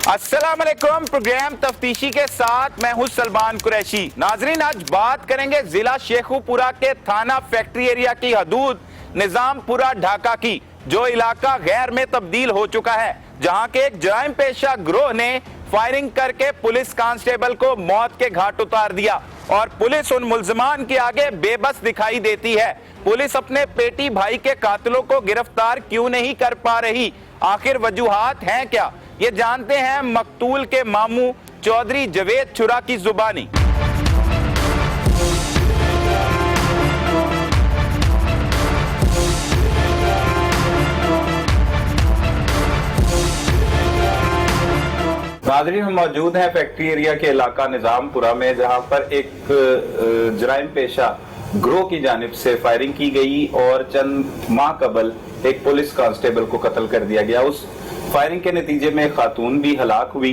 अस्सलाम वालेकुम। प्रोग्राम तफ्तीशी के साथ मैं हूं सलमान कुरैशी। नाजरीन, आज बात करेंगे जिला शेखुपुरा के थाना फैक्ट्री एरिया की हदूद निजामपुरा ढाका की, जो इलाका गैर में तब्दील हो चुका है, जहां के एक जराइम पेशा ग्रोह ने फायरिंग करके पुलिस कांस्टेबल को मौत के घाट उतार दिया और पुलिस उन मुल्जिमान के आगे बेबस दिखाई देती है। पुलिस अपने पेटी भाई के कातिलों को गिरफ्तार क्यों नहीं कर पा रही? आखिर वजूहात हैं क्या? ये जानते हैं मकतूल के मामू चौधरी जवेद छुरा की जुबानी। नाज़रीन, हम मौजूद हैं फैक्ट्री एरिया के इलाका निजामपुरा में, जहां पर एक जराइम पेशा ग्रोह की जानिब से फायरिंग की गई और चंद माह कबल एक पुलिस कांस्टेबल को कत्ल कर दिया गया। उस फायरिंग के नतीजे में खातून भी हलाक हुई।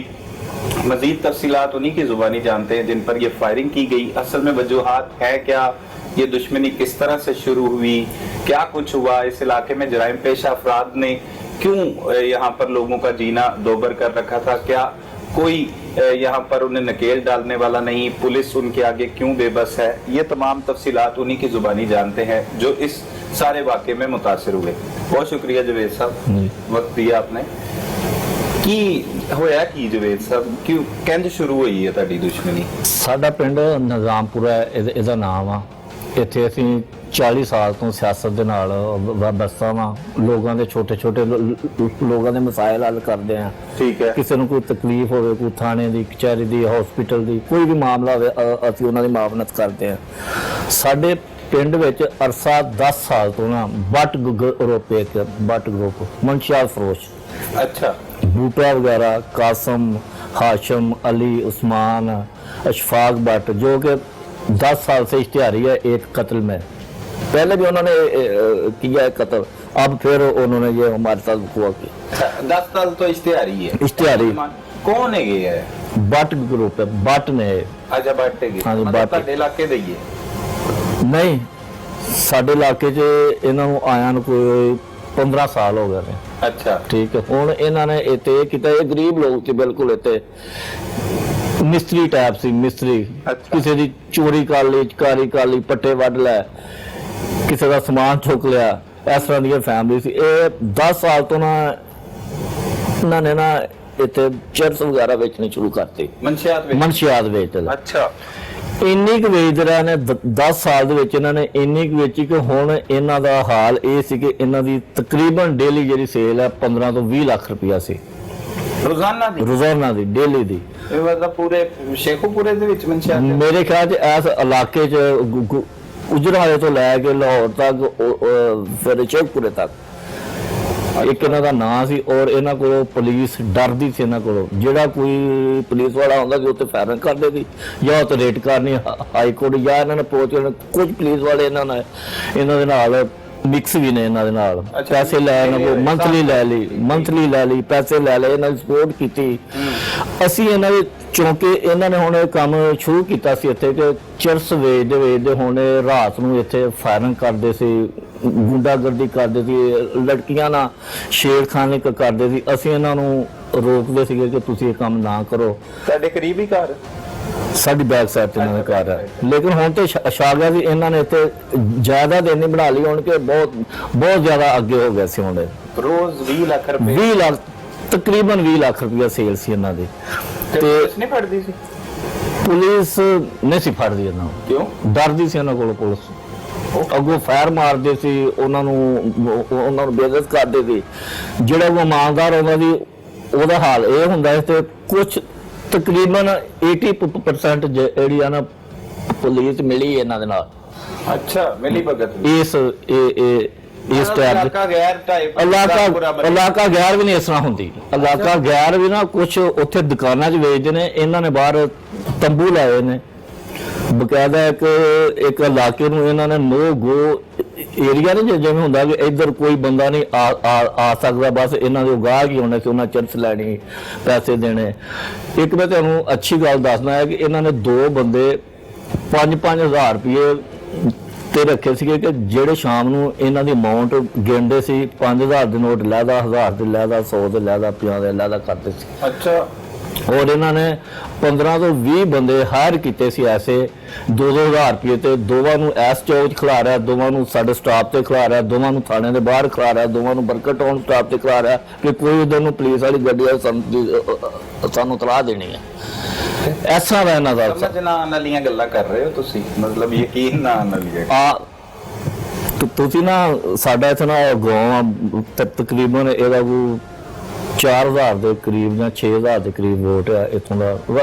मजीद तफसीलात उन्हीं की जुबानी जानते हैं जिन पर यह फायरिंग की गई। असल में वजूहात है क्या, ये दुश्मनी किस तरह से शुरू हुई, क्या कुछ हुआ, इस इलाके में जराइम पेशा अफराद ने क्यों यहाँ पर लोगों का जीना दोबर कर रखा था, क्या कोई यहाँ पर उन्हें नकेल डालने वाला नहीं, पुलिस उनके आगे क्यों बेबस है, ये तमाम तफसीलात उन्हीं की जुबानी जानते हैं जो इस सारे वाक़े में मुतासिर हुए। बहुत शुक्रिया जवेद साहब, वक्त दिया आपने। की होया की जवेद साहब, क्यों कहते शुरू हुई है ताड़ी दुश्मनी? साडा पिंड निजामपुरा ਇਹਦਾ ਨਾਮ ਆ। ਇੱਥੇ ਅਸੀਂ 40 ਸਾਲ ਤੋਂ ਸਿਆਸਤ ਦੇ ਨਾਲ ਵਸਦਾ ਵਾਂ। ਲੋਕਾਂ ਦੇ ਛੋਟੇ ਲੋਕਾਂ ਦੇ ਮਸਾਇਲ ਹੱਲ ਕਰਦੇ ਆ। ਠੀਕ ਹੈ। ਕਿਸੇ ਨੂੰ ਕੋਈ ਤਕਲੀਫ ਹੋਵੇ, ਕੋਈ ਥਾਣੇ ਦੀ, ਕਚਹਿਰੀ ਦੀ, ਹਸਪੀਟਲ ਦੀ, ਕੋਈ ਵੀ ਮਾਮਲਾ ਹੋਵੇ, ਅਸੀਂ ਉਹਨਾਂ ਦੀ ਮਾਵਨਤ ਕਰਦੇ ਆ। ਸਾਡੇ ਪਿੰਡ ਵਿੱਚ ਅਰਸਾ 10 ਸਾਲ ਤੋਂ ਨਾ ਬੱਟ ਗਰੁੱਪ ਮਨਸ਼ਿਆਤ ਫਰੋਸ਼, अच्छा, बूटा वगैरह, कासम, हाशम, अली, उस्मान, अशफाक भट्ट, जो कि 10 साल से इश्तिहारी है एक कत्ल में। पहले भी उन्होंने किया है कत्ल, अब फिर उन्होंने ये हमारे साथ हुआ किया। 10 साल तो इश्तिहारी है। इश्तिहारी कौन है ये है? बट ग्रुप है, बट ने। अच्छा, बाटे की। हाँ जी, मतलब बाटे। ਤੁਹਾਡੇ ਇਲਾਕੇ ਦੇ ਹੀ ਹੈ? नहीं, साडे इलाके च इन्हां नूं आया नूं कोई 15 साल हो गए ने। अच्छा, ठीक है। हुण इन्हां ने इत्थे किता, ये गरीब लोग सी बिल्कुल, इत्थे मिस्त्री टाइप सी, मिस्त्री। अच्छा। किसी दी चोरी कर ली, चकारी कर ली, पट्टे वड्ड लै, किसी दा समान चुक लिया, इस तरह दी फैमिली सी। ये 10 साल तो ना इन्हां ने ना इत्थे चिप्स वगैरह बेचने शुरू करते, मनशियात बेचते। अच्छा, ਇੰਨੀ ਕੁ ਵੇਚਦੇ ਰਹੇ ਨੇ 10 ਸਾਲ ਦੇ ਵਿੱਚ। ਇਹਨਾਂ ਨੇ ਇੰਨੀ ਕੁ ਵੇਚੀ ਕਿ ਹੁਣ ਇਹਨਾਂ ਦਾ ਹਾਲ ਇਹ ਸੀ ਕਿ ਇਹਨਾਂ ਦੀ ਤਕਰੀਬਨ ਡੇਲੀ ਜਿਹੜੀ ਸੇਲ ਹੈ 15 ਤੋਂ 20 ਲੱਖ ਰੁਪਇਆ ਸੀ ਰੋਜ਼ਾਨਾ ਦੀ ਡੇਲੀ ਦੀ। ਇਹ ਮਤਲਬ ਪੂਰੇ ਸ਼ੇਖੂਪੁਰੇ ਦੇ ਵਿੱਚ ਮਨਸ਼ਿਆਤ? ਮੇਰੇ ਖਿਆਲ 'ਚ ਇਸ ਇਲਾਕੇ 'ਚ ਉਜਰਾਲੇ ਤੋਂ ਲੈ ਕੇ ਲਾਹੌਰ ਤੱਕ, ਫਿਰ ਸ਼ੇਖੂਪੁਰੇ ਤੱਕ ਇੱਕ ਇਹਨਾਂ ਦਾ ਨਾਂ ਸੀ। ਔਰ ਇਹਨਾਂ ਕੋਲੋਂ ਪੁਲਿਸ ਡਰਦੀ ਸੀ ਇਹਨਾਂ ਕੋਲੋਂ। ਜਿਹੜਾ ਕੋਈ ਪੁਲਿਸ ਵਾਲਾ ਹੁੰਦਾ ਸੀ ਉੱਥੇ ਫਾਇਰਿੰਗ ਕਰਦੇ ਸੀ, ਜਾਂ ਉੱਥੇ ਰੇਡ ਕਰਨੀ ਹਾਈ ਕੋਰਟ, ਜਾਂ ਇਹਨਾਂ ਨੇ ਪਹੁੰਚ ਕੇ ਕੁਝ ਪੁਲਿਸ ਵਾਲੇ ਇਹਨਾਂ ਦੇ ਨਾਲ ਮਿਕਸ ਵੀ ਨੇ ਇਹਨਾਂ ਦੇ ਨਾਲ। ਪੈਸੇ ਲੈਣ, ਮੰਥਲੀ ਲੈ ਲਈ, ਪੈਸੇ ਲੈ ਲਏ, ਇਹਨਾਂ ਦੀ ਸਪੋਰਟ ਕੀਤੀ। ਅਸੀਂ ਇਹਨਾਂ ਦੇ ਚੌਂਕੇ, ਇਹਨਾਂ ਨੇ ਹੁਣ ਇਹ ਕੰਮ ਸ਼ੁਰੂ ਕੀਤਾ ਸੀ ਇੱਥੇ ਕਿ ਚਿਰਸ ਵੇਚਦੇ ਹੁਣ ਰਾਤ ਨੂੰ ਇੱਥੇ ਫਾਇਰਿੰਗ ਕਰਦੇ ਸੀ, ਗੁੰਡਾਗਰਦੀ ਕਰਦੇ ਸੀ, ਲੜਕੀਆਂ ਨਾਲ ਛੇੜਖਾਨੀ ਕਰਦੇ ਸੀ। ਅਸੀਂ ਇਹਨਾਂ ਨੂੰ ਰੋਕਦੇ ਸੀਗੇ ਕਿ ਤੁਸੀਂ ਇਹ ਕੰਮ ਨਾ ਕਰੋ। ਸਾਡੇ ਕਰੀਬ ਹੀ ਘਰ, ਸਾਡੀ ਬੈਕ ਸਾਈਡ ਤੇ ਇਹਨਾਂ ਦਾ ਘਰ ਹੈ। ਲੇਕਿਨ ਹੁਣ ਤੇ ਛਾ ਗਿਆ ਸੀ। ਇਹਨਾਂ ਨੇ ਇੱਥੇ ਜਾਇਦਾਦ ਇੰਨੀ ਬਣਾ ਲਈ ਹੁਣ ਕਿ ਬਹੁਤ ਜ਼ਿਆਦਾ ਅੱਗੇ ਹੋ ਗਿਆ ਸੀ। ਹੁਣ ਰੋਜ਼ 20 ਲੱਖ ਰੁਪਏ, 20 ਲੱਖ, ਤਕਰੀਬਨ 20 ਲੱਖ ਰੁਪਇਆ ਸੇਲ ਸੀ ਇਹਨਾਂ ਦੀ। ਤੇ ਪੁਲਿਸ ਨਹੀਂ ਫੜਦੀ ਸੀ? ਪੁਲਿਸ ਨਹੀਂ ਸੀ ਫੜਦੀ ਇਹਨਾਂ ਨੂੰ। ਕਿਉਂ? ਡਰਦੀ ਸੀ ਇਹਨਾਂ ਕੋਲੋਂ ਪੁਲਿਸ। ਅੱਗੋਂ ਫਾਇਰ ਮਾਰਦੇ ਸੀ, ਉਹਨਾਂ ਨੂੰ ਬੇਇੱਜ਼ਤ ਕਰਦੇ ਸੀ। ਜਿਹੜਾ ਉਹ ਇਮਾਨਦਾਰ ਹੁੰਦਾ ਸੀ ਉਹਦਾ ਹਾਲ ਇਹ ਹੁੰਦਾ ਹੈ। ਤੇ ਕੁਝ ਤਕਰੀਬਨ 80% ਜਿਹੜੀ ਆ ਨਾ ਪੁਲਿਸ ਮਿਲੀ ਇਹਨਾਂ ਦੇ ਨਾਲ। ਅੱਛਾ, ਮਿਲੀ ਭਗਤ ਇਸ ਟਾਈਪ ਇਲਾਕਾ ਗੈਰ ਵੀ ਨਹੀਂ ਇਸ ਤਰ੍ਹਾਂ ਹੁੰਦੀ। ਇਲਾਕਾ ਗੈਰ ਵੀ ਨਾ ਕੁਝ ਉੱਥੇ ਦੁਕਾਨਾਂ 'ਚ ਵੇਚਦੇ ਨੇ। ਇਹਨਾਂ ਨੇ ਬਾਹਰ ਤੰਬੂ ਲਾਏ ਨੇ ਬਕਾਇਦਾ। ਇੱਕ ਇਲਾਕੇ ਨੂੰ ਇਹਨਾਂ ਨੇ ਨੋ ਗੋ ਏਰੀਆ ਨੇ, ਜਿਵੇਂ ਹੁੰਦਾ ਕਿ ਇੱਧਰ ਕੋਈ ਬੰਦਾ ਨਹੀਂ ਆ ਸਕਦਾ। ਬਸ ਇਹਨਾਂ ਦੇ ਗਾਹਕ ਹੀ ਹੋਣੇ ਸੀ, ਉਹਨਾਂ ਚਿਪਸ ਲੈਣੀ, ਪੈਸੇ ਦੇਣੇ। ਇੱਕ ਮੈਂ ਤੁਹਾਨੂੰ ਅੱਛੀ ਗੱਲ ਦੱਸਣਾ ਹੈ ਕਿ ਇਹਨਾਂ ਨੇ 2 ਬੰਦੇ 5-5 ਹਜ਼ਾਰ ਰੁਪਏ ਤੇ ਰੱਖੇ ਸੀਗੇ ਕਿ ਜਿਹੜੇ ਸ਼ਾਮ ਨੂੰ ਇਹਨਾਂ ਦੀ ਅਮਾਉਂਟ ਗਿਣਦੇ ਸੀ। 5000 ਦੇ ਨੋਟ ਲੈਦਾ, 1000 ਦੇ ਲੈਦਾ, 100 ਦੇ ਲੈਦਾ, 50 ਦੇ ਲੈਦਾ ਕਰਦੇ ਸੀ। ਅੱਛਾ, ਔਰ ਇਹਨਾਂ ਨੇ 15 ਤੋਂ 20 ਬੰਦੇ ਹਾਇਰ ਕੀਤੇ ਸੀ ਐਸੇ 2-2000 ਰੁਪਏ ਤੇ, ਦੋਵਾਂ ਨੂੰ ਐਸ ਚੌਕ 'ਚ ਖਿਲਾ ਰਿਹਾ, ਦੋਵਾਂ ਨੂੰ ਸਾਡੇ ਸਟਾਫ ਤੇ ਖਿਲਾ ਰਿਹਾ, ਦੋਵਾਂ ਨੂੰ ਥਾਣੇ ਦੇ ਬਾਹਰ ਖਿਲਾ ਰਿਹਾ, ਦੋਵਾਂ ਨੂੰ ਬਰਕਰ ਟਾਊਨ ਸਟਾਫ ਤੇ ਖਿਲਾ ਰਿਹਾ ਕਿ ਕੋਈ ਉਧਰ ਨੂੰ ਪੁਲਿਸ ਵਾਲੀ ਗੱਡੀ ਆ ਸਾਨੂੰ ਤਲਾਹ ਦੇਣੀ ਹੈ। ਐਸਾ ਦਾ ਇਹਨਾਂ ਦਾ ਸਮਝ ਨਾ ਆਉਣ ਵਾਲੀਆਂ ਗੱਲਾਂ ਕਰ ਰਹੇ ਹੋ ਤੁਸੀਂ, ਮਤਲਬ ਯਕੀਨ ਨਾ ਆਉਣ ਵਾਲੀ ਹੈ। ਆ ਤੁਸੀਂ ਨਾ ਸਾਡਾ ਇੱਥੇ ਨਾ ਗਾਉਂ ਤਕਰੀਬਨ ਇਹਦਾ ਕੋਈ 4000 ਦੇ ਕਰੀਬ ਜਾਂ 6000 ਦੇ ਕਰੀਬ ਵੋਟ ਹੈ ਇੱਥੋਂ ਦਾ,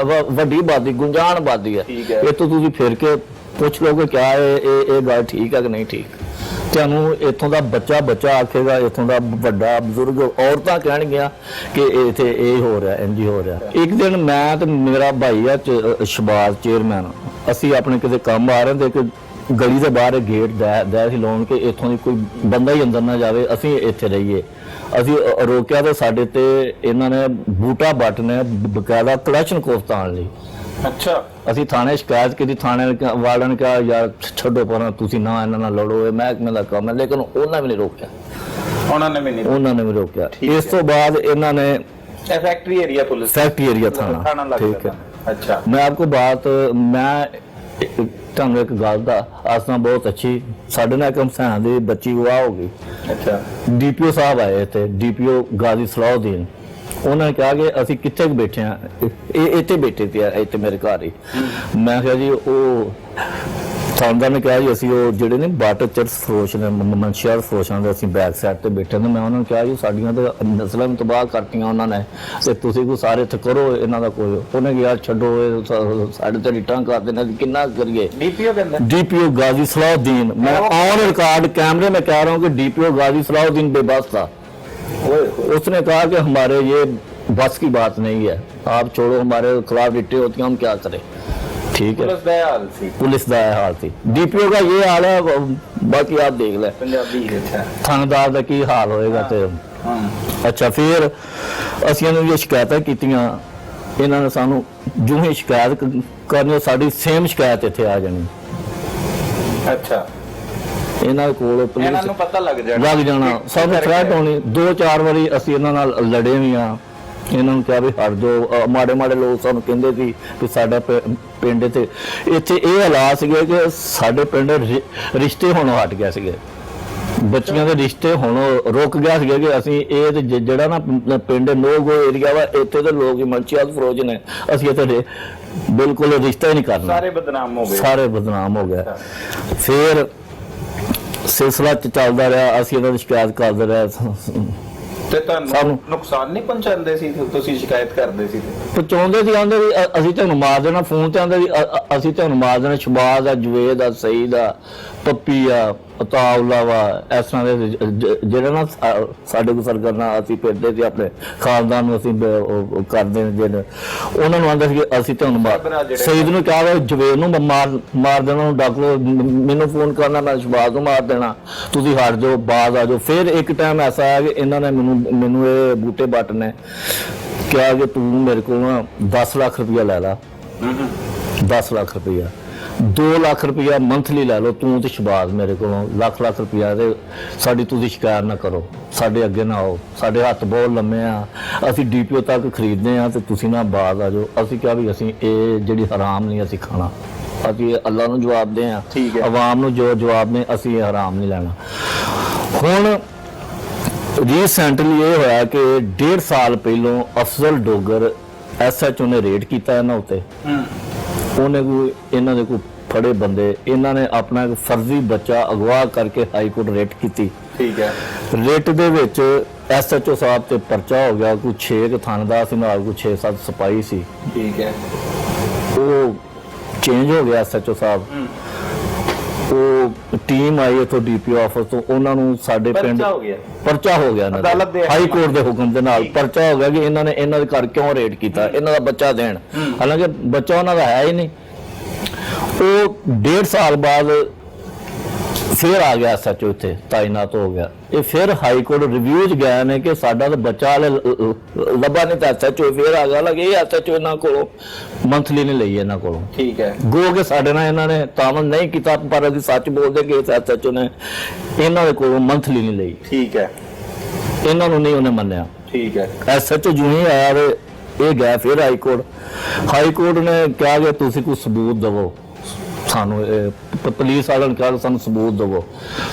ਵੱਡੀ ਆਬਾਦੀ, ਗੁੰਜਾਨ ਆਬਾਦੀ ਹੈ। ਇੱਥੋਂ ਤੁਸੀਂ ਫਿਰ ਕੇ ਪੁੱਛ ਲਓਗੇ ਕਿਆ ਇਹ ਗੱਲ ਠੀਕ ਹੈ ਕਿ ਨਹੀਂ ਠੀਕ। ਤੁਹਾਨੂੰ ਇੱਥੋਂ ਦਾ ਬੱਚਾ ਆਖੇਗਾ, ਇੱਥੋਂ ਦਾ ਵੱਡਾ ਬਜ਼ੁਰਗ, ਔਰਤਾਂ ਕਹਿਣਗੀਆਂ ਕਿ ਇੱਥੇ ਇਹ ਹੋ ਰਿਹਾ, ਇੰਜ ਹੋ ਰਿਹਾ। ਇੱਕ ਦਿਨ ਮੈਂ ਤੇ ਮੇਰਾ ਭਾਈ ਆ ਸ਼ਬਾਜ਼ ਚੇਅਰਮੈਨ, ਅਸੀਂ ਆਪਣੇ ਕਿਤੇ ਕੰਮ ਆ ਰਹੇ ਤੇ ਗਲੀ ਦੇ ਬਾਹਰ ਗੇਟ ਦਾ ਸੀ ਲਾਉਣ ਕੇ ਇੱਥੋਂ ਦੀ ਕੋਈ ਬੰਦਾ ਹੀ ਅੰਦਰ ਨਾ ਜਾਵੇ, ਅਸੀਂ ਇੱਥੇ ਰਹੀਏ। ਅਸੀਂ ਰੋਕਿਆ ਤੇ ਸਾਡੇ ਤੇ ਇਹਨਾਂ ਨੇ ਬੂਟਾ ਬੱਟ ਨੇ ਬਕਾਇਦਾ ਕਲੈਕਸ਼ਨ ਕੋਸਤਾਨ ਲਈ। ਅੱਛਾ, ਅਸੀਂ ਥਾਣੇ ਸ਼ਿਕਾਇਤ ਕੀਤੀ, ਥਾਣੇ ਵਾਲਿਆਂ ਨੇ ਕਿਹਾ ਯਾਰ ਛੱਡੋ ਪਰਾਂ, ਤੁਸੀਂ ਨਾ ਇਹਨਾਂ ਨਾਲ ਲੜੋ, ਇਹ ਮਹਿਕਮੇ ਦਾ ਕੰਮ ਹੈ, ਲੇਕਿਨ ਉਹਨਾਂ ਵੀ ਨਹੀਂ ਰੋਕਿਆ, ਉਹਨਾਂ ਨੇ ਵੀ ਰੋਕਿਆ। ਇਸ ਤੋਂ ਬਾਅਦ ਇਹਨਾਂ ਨੇ factory area police, factory area थाना, ठीक है। अच्छा, मैं आपको बात मैं ਤੁਹਾਨੂੰ ਇੱਕ ਗੱਲ ਦਾ ਆਸਨਾ ਬਹੁਤ ਅੱਛੀ, ਸਾਡੇ ਨਾਲ ਇੱਕ ਹਮਸਾਨ ਦੀ ਬੱਚੀ ਵਿਆਹ ਹੋ ਗਈ। ਅੱਛਾ, ਡੀਪੀਓ ਸਾਹਿਬ ਆਏ ਤੇ ਡੀਪੀਓ ਗਾਜ਼ੀ ਸਲਾਉਦੀਨ, ਉਹਨਾਂ ਨੇ ਕਿਹਾ ਕਿ ਅਸੀਂ ਕਿੱਥੇ ਬੈਠੇ ਆ, ਇਹ ਇੱਥੇ ਬੈਠੇ ਤੇ ਇੱਥੇ ਮੇਰੇ ਘਰ ਹੀ। ਮੈਂ ਕਿਹਾ ਜੀ ਉਹ ਥਾਣੇਦਾਰ ਨੇ ਕਿਹਾ ਜੀ ਅਸੀਂ ਉਹ ਜਿਹੜੇ ਨੇ ਵਾਟਰ ਚਰਚ ਫਰੋਸ਼ ਨੇ, ਮਨਸ਼ੀਆਰ ਫਰੋਸ਼ਾਂ ਦੇ ਅਸੀਂ ਬੈਕ ਸਾਈਡ ਤੇ ਬੈਠੇ ਨੇ। ਮੈਂ ਉਹਨਾਂ ਨੂੰ ਕਿਹਾ ਜੀ ਸਾਡੀਆਂ ਤਾਂ ਨਸਲਾਂ ਨੂੰ ਤਬਾਹ ਕਰਤੀਆਂ ਉਹਨਾਂ ਨੇ, ਤੇ ਤੁਸੀਂ ਕੋਈ ਸਾਰੇ ਇੱਥੇ ਕਰੋ ਇਹਨਾਂ ਦਾ ਕੋਈ। ਉਹਨੇ ਕਿਹਾ ਛੱਡੋ, ਇਹ ਸਾਡੇ ਤੇ ਰਿਟਾਂ ਕਰਦੇ ਨੇ, ਕਿੰਨਾ ਕਰੀਏ। ਡੀਪੀਓ गाजी सलाउद्दीन, मैं ऑन रिकॉर्ड कैमरे में कह रहा हूँ कि डीपीओ गाजी सलाउद्दीन बेबस था। उसने कहा कि हमारे ये बस की बात नहीं है, आप छोड़ो, हमारे खिलाफ रिटें होती हैं, हम क्या करें। ठीक है, पुलिस का हाल थी, डीपीओ का ये हाल है, बाकी आप देख ले थानेदार का की हाल होएगा। ते अच्छा, फिर ਅਸੀਂ ਇਹਨਾਂ ਦੀਆਂ ਸ਼ਿਕਾਇਤਾਂ ਕੀਤੀਆਂ, ਇਹਨਾਂ ਨੇ ਸਾਨੂੰ ਜੋ ਹੀ ਸ਼ਿਕਾਇਤ ਕਰਨੀ ਸਾਡੀ ਸੇਮ ਸ਼ਿਕਾਇਤ ਇੱਥੇ ਆ ਜਾਣੀ। ਅੱਛਾ, ਇਹਨਾਂ ਕੋਲ ਪੁਲਿਸ ਨੂੰ ਪਤਾ ਲੱਗ ਜਾਣਾ, ਸਾਨੂੰ ਥ੍ਰੈਟ ਹੋਣੀ। 2-4 ਵਾਰੀ ਅਸੀਂ ਇਹਨਾਂ ਨਾਲ ਲੜੇ ਵੀ ਆ, ਇਹਨਾਂ ਨੂੰ ਕਿਹਾ ਵੀ ਹਟ ਜਾਓ। ਮਾੜੇ ਲੋਕ ਸਾਨੂੰ ਕਹਿੰਦੇ ਸੀ ਕਿ ਸਾਡਾ ਪਿੰਡ ਤੇ ਇੱਥੇ ਇਹ ਹਾਲਾਤ ਸੀਗੇ ਕਿ ਸਾਡੇ ਪਿੰਡ ਰਿਸ਼ਤੇ ਹੋਣੋਂ ਹਟ ਗਿਆ ਸੀਗੇ, ਬੱਚੀਆਂ ਦੇ ਰਿਸ਼ਤੇ ਹੁਣ ਰੁਕ ਗਿਆ ਸੀਗਾ ਕਿ ਅਸੀਂ ਇਹ ਤੇ ਜਿਹੜਾ ਨਾ ਪਿੰਡ ਨੋਗੋ ਏਰੀਆ ਵਾ, ਇੱਥੇ ਦੇ ਲੋਕ ਮਨਸ਼ੀਆਤ ਫਰੋਜ ਨੇ, ਅਸੀਂ ਇੱਥੇ ਬਿਲਕੁਲ ਰਿਸ਼ਤਾ ਹੀ ਨਹੀਂ ਕਰਨਾ, ਸਾਰੇ ਬਦਨਾਮ ਹੋ ਗਏ। ਫਿਰ ਸਿਲਸਿਲਾ ਚੱਲਦਾ ਰਿਹਾ, ਅਸੀਂ ਇਹਨਾਂ ਦੀ ਸ਼ਿਕਾਇਤ ਕਰਦੇ ਰਹੇ। ਤੇ ਤੁਹਾਨੂੰ ਨੁਕਸਾਨ ਨਹੀਂ ਪਹੁੰਚਾਉਂਦੇ ਸੀ, ਤੁਸੀਂ ਸ਼ਿਕਾਇਤ ਕਰਦੇ ਸੀ? ਪਹੁੰਚਾਉਂਦੇ ਸੀ, ਆਉਂਦੇ ਵੀ ਅਸੀਂ ਤੁਹਾਨੂੰ ਮਾਰ ਦੇਣਾ, ਫੋਨ ਤੇ ਆਉਂਦੇ ਵੀ ਅਸੀਂ ਤੁਹਾਨੂੰ ਮਾਰ ਦੇਣਾ। ਸ਼ਬਾਜ਼ ਆ, ਜਵੇਦ ਆ, ਸਈਦ ਆ, ਪੱਪੀ ਆ, ਅਤਾਉਲਾ ਵਾ, ਇਸ ਤਰ੍ਹਾਂ ਦੇ ਜਿਹੜਾ ਨਾ ਸਾਡੇ ਕੋਲ ਸਰਗਰਨਾ ਅਸੀਂ ਫਿਰਦੇ ਸੀ, ਆਪਣੇ ਖਾਨਦਾਨ ਨੂੰ ਅਸੀਂ ਕਰਦੇ ਜਿਹੜੇ, ਉਹਨਾਂ ਨੂੰ ਆਉਂਦਾ ਸੀ ਕਿ ਅਸੀਂ ਤੁਹਾਨੂੰ ਮਾਰ। ਸਈਦ ਨੂੰ ਕਿਹਾ ਜਵੇਦ ਨੂੰ ਮਾਰ ਦੇਣਾ, ਉਹਨੂੰ ਡੱਕ ਲਓ, ਮੈਨੂੰ ਫੋਨ ਕਰਨਾ, ਮੈਂ ਸ਼ਬਾਜ਼ ਨੂੰ ਮਾਰ ਦੇਣਾ, ਤੁਸੀਂ ਹਟ ਜਾਓ, ਬਾਜ਼ ਆ ਜਾਓ। ਫਿਰ ਇੱਕ ਟਾਈਮ ਐਸਾ ਆਇਆ ਕਿ ਇਹਨਾਂ ਨੇ ਮੈਨੂੰ ਇਹ ਬੂਟੇ ਬੱਟ ਨੇ ਕਿਹਾ ਕਿ ਤੂੰ ਮੇਰੇ ਕੋਲ ਨਾ 10 ਲੱਖ ਰੁਪਇਆ ਲੈ ਲਾ, 10 ਲੱਖ ਰੁਪਇਆ, 2 ਲੱਖ ਰੁਪਇਆ ਮੰਥਲੀ ਲੈ ਲਓ ਤੂੰ ਤੇ ਸ਼ਬਾਜ਼ ਮੇਰੇ ਕੋਲੋਂ, ਲੱਖ ਰੁਪਇਆ ਤੇ ਸਾਡੀ ਤੁਸੀਂ ਸ਼ਿਕਾਇਤ ਨਾ ਕਰੋ, ਸਾਡੇ ਅੱਗੇ ਨਾ ਆਓ, ਸਾਡੇ ਹੱਥ ਬਹੁਤ ਲੰਮੇ ਆ, ਅਸੀਂ ਡੀਪੀਓ ਤੱਕ ਖਰੀਦਦੇ ਆ ਤੇ ਤੁਸੀਂ ਨਾ ਬਾਜ਼ ਆ ਜਾਓ। ਅਸੀਂ ਕਿਹਾ ਵੀ ਅਸੀਂ ਇਹ ਜਿਹੜੀ ਹਰਾਮ ਨਹੀਂ ਅਸੀਂ ਖਾਣਾ, ਅਸੀਂ ਅੱਲਾ ਨੂੰ ਜਵਾਬ ਦੇ ਆ, ਆਵਾਮ ਨੂੰ ਜੋ ਜਵਾਬ ਨੇ, ਅਸੀਂ ਇਹ ਹਰਾਮ ਨਹੀਂ ਲੈਣਾ। ਹੁਣ ਰੀਸੈਂਟਲੀ ਇਹ ਹੋਇਆ ਕਿ 1.5 ਸਾਲ ਪਹਿਲੋਂ ਅਫਜ਼ਲ ਡੋਗਰ SHO ਨੇ ਰੇਡ ਕੀਤਾ ਇਹਨਾਂ ਉੱਤੇ। ਉਹਨੇ ਕੋਈ ਇਹਨਾਂ ਦੇ ਕੋਈ ਫੜੇ ਬੰਦੇ, ਇਹਨਾਂ ਨੇ ਆਪਣਾ ਇੱਕ ਫਰਜ਼ੀ ਬੱਚਾ ਅਗਵਾ ਕਰਕੇ ਹਾਈ ਕੋਰਟ ਰੇਟ ਕੀਤੀ। ਠੀਕ ਹੈ, ਰੇਟ ਦੇ ਵਿੱਚ SHO ਸਾਹਿਬ ਤੇ ਪਰਚਾ ਹੋ ਗਿਆ, ਕੋਈ 6 ਥਾਣੇਦਾਰ ਸੀ ਨਾਲ, ਕੋਈ 6-7 ਸਿਪਾਹੀ ਸੀ। ਠੀਕ ਹੈ, ਉਹ ਚੇਂਜ ਹੋ ਗਿਆ SHO ਸਾਹਿਬ, ਉਹ ਟੀਮ ਆਈ ਇੱਥੋਂ DPO ਆਫਿਸ ਤੋਂ, ਉਹਨਾਂ ਨੂੰ ਸਾਡੇ ਪਿੰਡ ਪਰਚਾ ਹੋ ਗਿਆ, ਹਾਈ ਕੋਰਟ ਦੇ ਹੁਕਮ ਦੇ ਨਾਲ ਪਰਚਾ ਹੋ ਗਿਆ ਕਿ ਇਹਨਾਂ ਨੇ ਇਹਨਾਂ ਦੇ ਘਰ ਕਿਉਂ ਰੇਡ ਕੀਤਾ, ਇਹਨਾਂ ਦਾ ਬੱਚਾ ਦੇਣ, ਹਾਲਾਂਕਿ ਬੱਚਾ ਉਹਨਾਂ ਦਾ ਹੈ ਹੀ ਨਹੀਂ। ਉਹ 1.5 ਸਾਲ ਬਾਅਦ ਫਿਰ ਆ ਗਿਆ SHO ਇੱਥੇ ਤਾਇਨਾਤ ਹੋ ਗਿਆ। ਇਹ ਫਿਰ ਹਾਈ ਕੋਰਟ ਰਿਵਿਊ 'ਚ ਗਿਆ ਨੇ ਕਿ ਸਾਡਾ ਤਾਂ ਬੱਚਾ ਹਾਲੇ ਲੱਭਾ ਨਹੀਂ, ਤਾਂ SHO ਫਿਰ ਆ ਗਿਆ। ਲੱਗੇ ਇਹ SHO ਇਹਨਾਂ ਕੋਲੋਂ ਮੰਥਲੀ ਨਹੀਂ ਲਈ ਇਹਨਾਂ ਕੋਲੋਂ। ਠੀਕ ਹੈ, ਗੋ ਕੇ ਸਾਡੇ ਨਾਲ ਇਹਨਾਂ ਨੇ ਤਾਮਨ ਨਹੀਂ ਕੀਤਾ, ਪਰ ਅਸੀਂ ਸੱਚ ਬੋਲਦੇ ਕਿ SHO ਨੇ ਇਹਨਾਂ ਦੇ ਕੋਲੋਂ ਮੰਥਲੀ ਨਹੀਂ ਲਈ। ਠੀਕ ਹੈ, ਇਹਨਾਂ ਨੂੰ ਨਹੀਂ ਉਹਨੇ ਮੰਨਿਆ। ਠੀਕ ਹੈ, SHO ਜੂ ਹੀ ਆਇਆ ਤੇ ਇਹ ਗਿਆ ਫਿਰ ਹਾਈ ਕੋਰਟ ਨੇ ਕਿਹਾ ਕਿ ਤੁਸੀਂ ਕੋਈ ਸਬੂਤ ਦਿਵੋ ਸਾਨੂੰ, ਪੁਲਿਸ ਵਾਲਿਆਂ ਨੇ ਕਿਹਾ ਸਾਨੂੰ ਸਬੂਤ ਦਿਵੋ।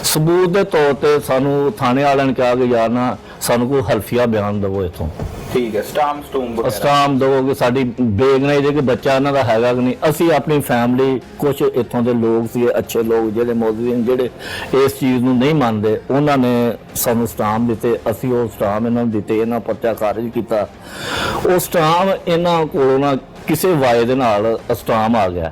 ਸਬੂਤ ਦੇ ਤੌਰ ਤੇ ਸਾਨੂੰ ਥਾਣੇ ਵਾਲਿਆਂ ਨੇ ਕਿਹਾ ਕਿ ਯਾਰ ਨਾ ਸਾਨੂੰ ਕੋਈ ਹਲਫੀਆ ਬਿਆਨ ਦਿਵੋ ਇੱਥੋਂ, ਠੀਕ ਹੈ, ਸਟਾਮ ਦਵੋਗੇ ਸਾਡੀ ਬੇਗਨਾ ਇਹਦੇ ਕਿ ਬੱਚਾ ਇਹਨਾਂ ਦਾ ਹੈਗਾ ਕਿ ਨਹੀਂ। ਅਸੀਂ ਆਪਣੀ ਫੈਮਿਲੀ, ਕੁਝ ਇੱਥੋਂ ਦੇ ਲੋਕ ਸੀ ਅੱਛੇ ਲੋਕ ਜਿਹੜੇ ਮੌਜੂਦ ਜਿਹੜੇ ਇਸ ਚੀਜ਼ ਨੂੰ ਨਹੀਂ ਮੰਨਦੇ, ਉਹਨਾਂ ਨੇ ਸਾਨੂੰ ਸਟਾਮ ਦਿੱਤੇ, ਅਸੀਂ ਉਹ ਸਟਾਮ ਇਹਨਾਂ ਨੂੰ ਦਿੱਤੇ, ਇਹਨਾਂ ਪਰਚਾ ਖਾਰਜ ਕੀਤਾ। ਉਹ ਸਟਾਮ ਇਹਨਾਂ ਕੋਲੋਂ ਨਾ ਕਿਸੇ ਵਾਏ ਦੇ ਨਾਲ ਸਟਾਮ ਆ ਗਿਆ,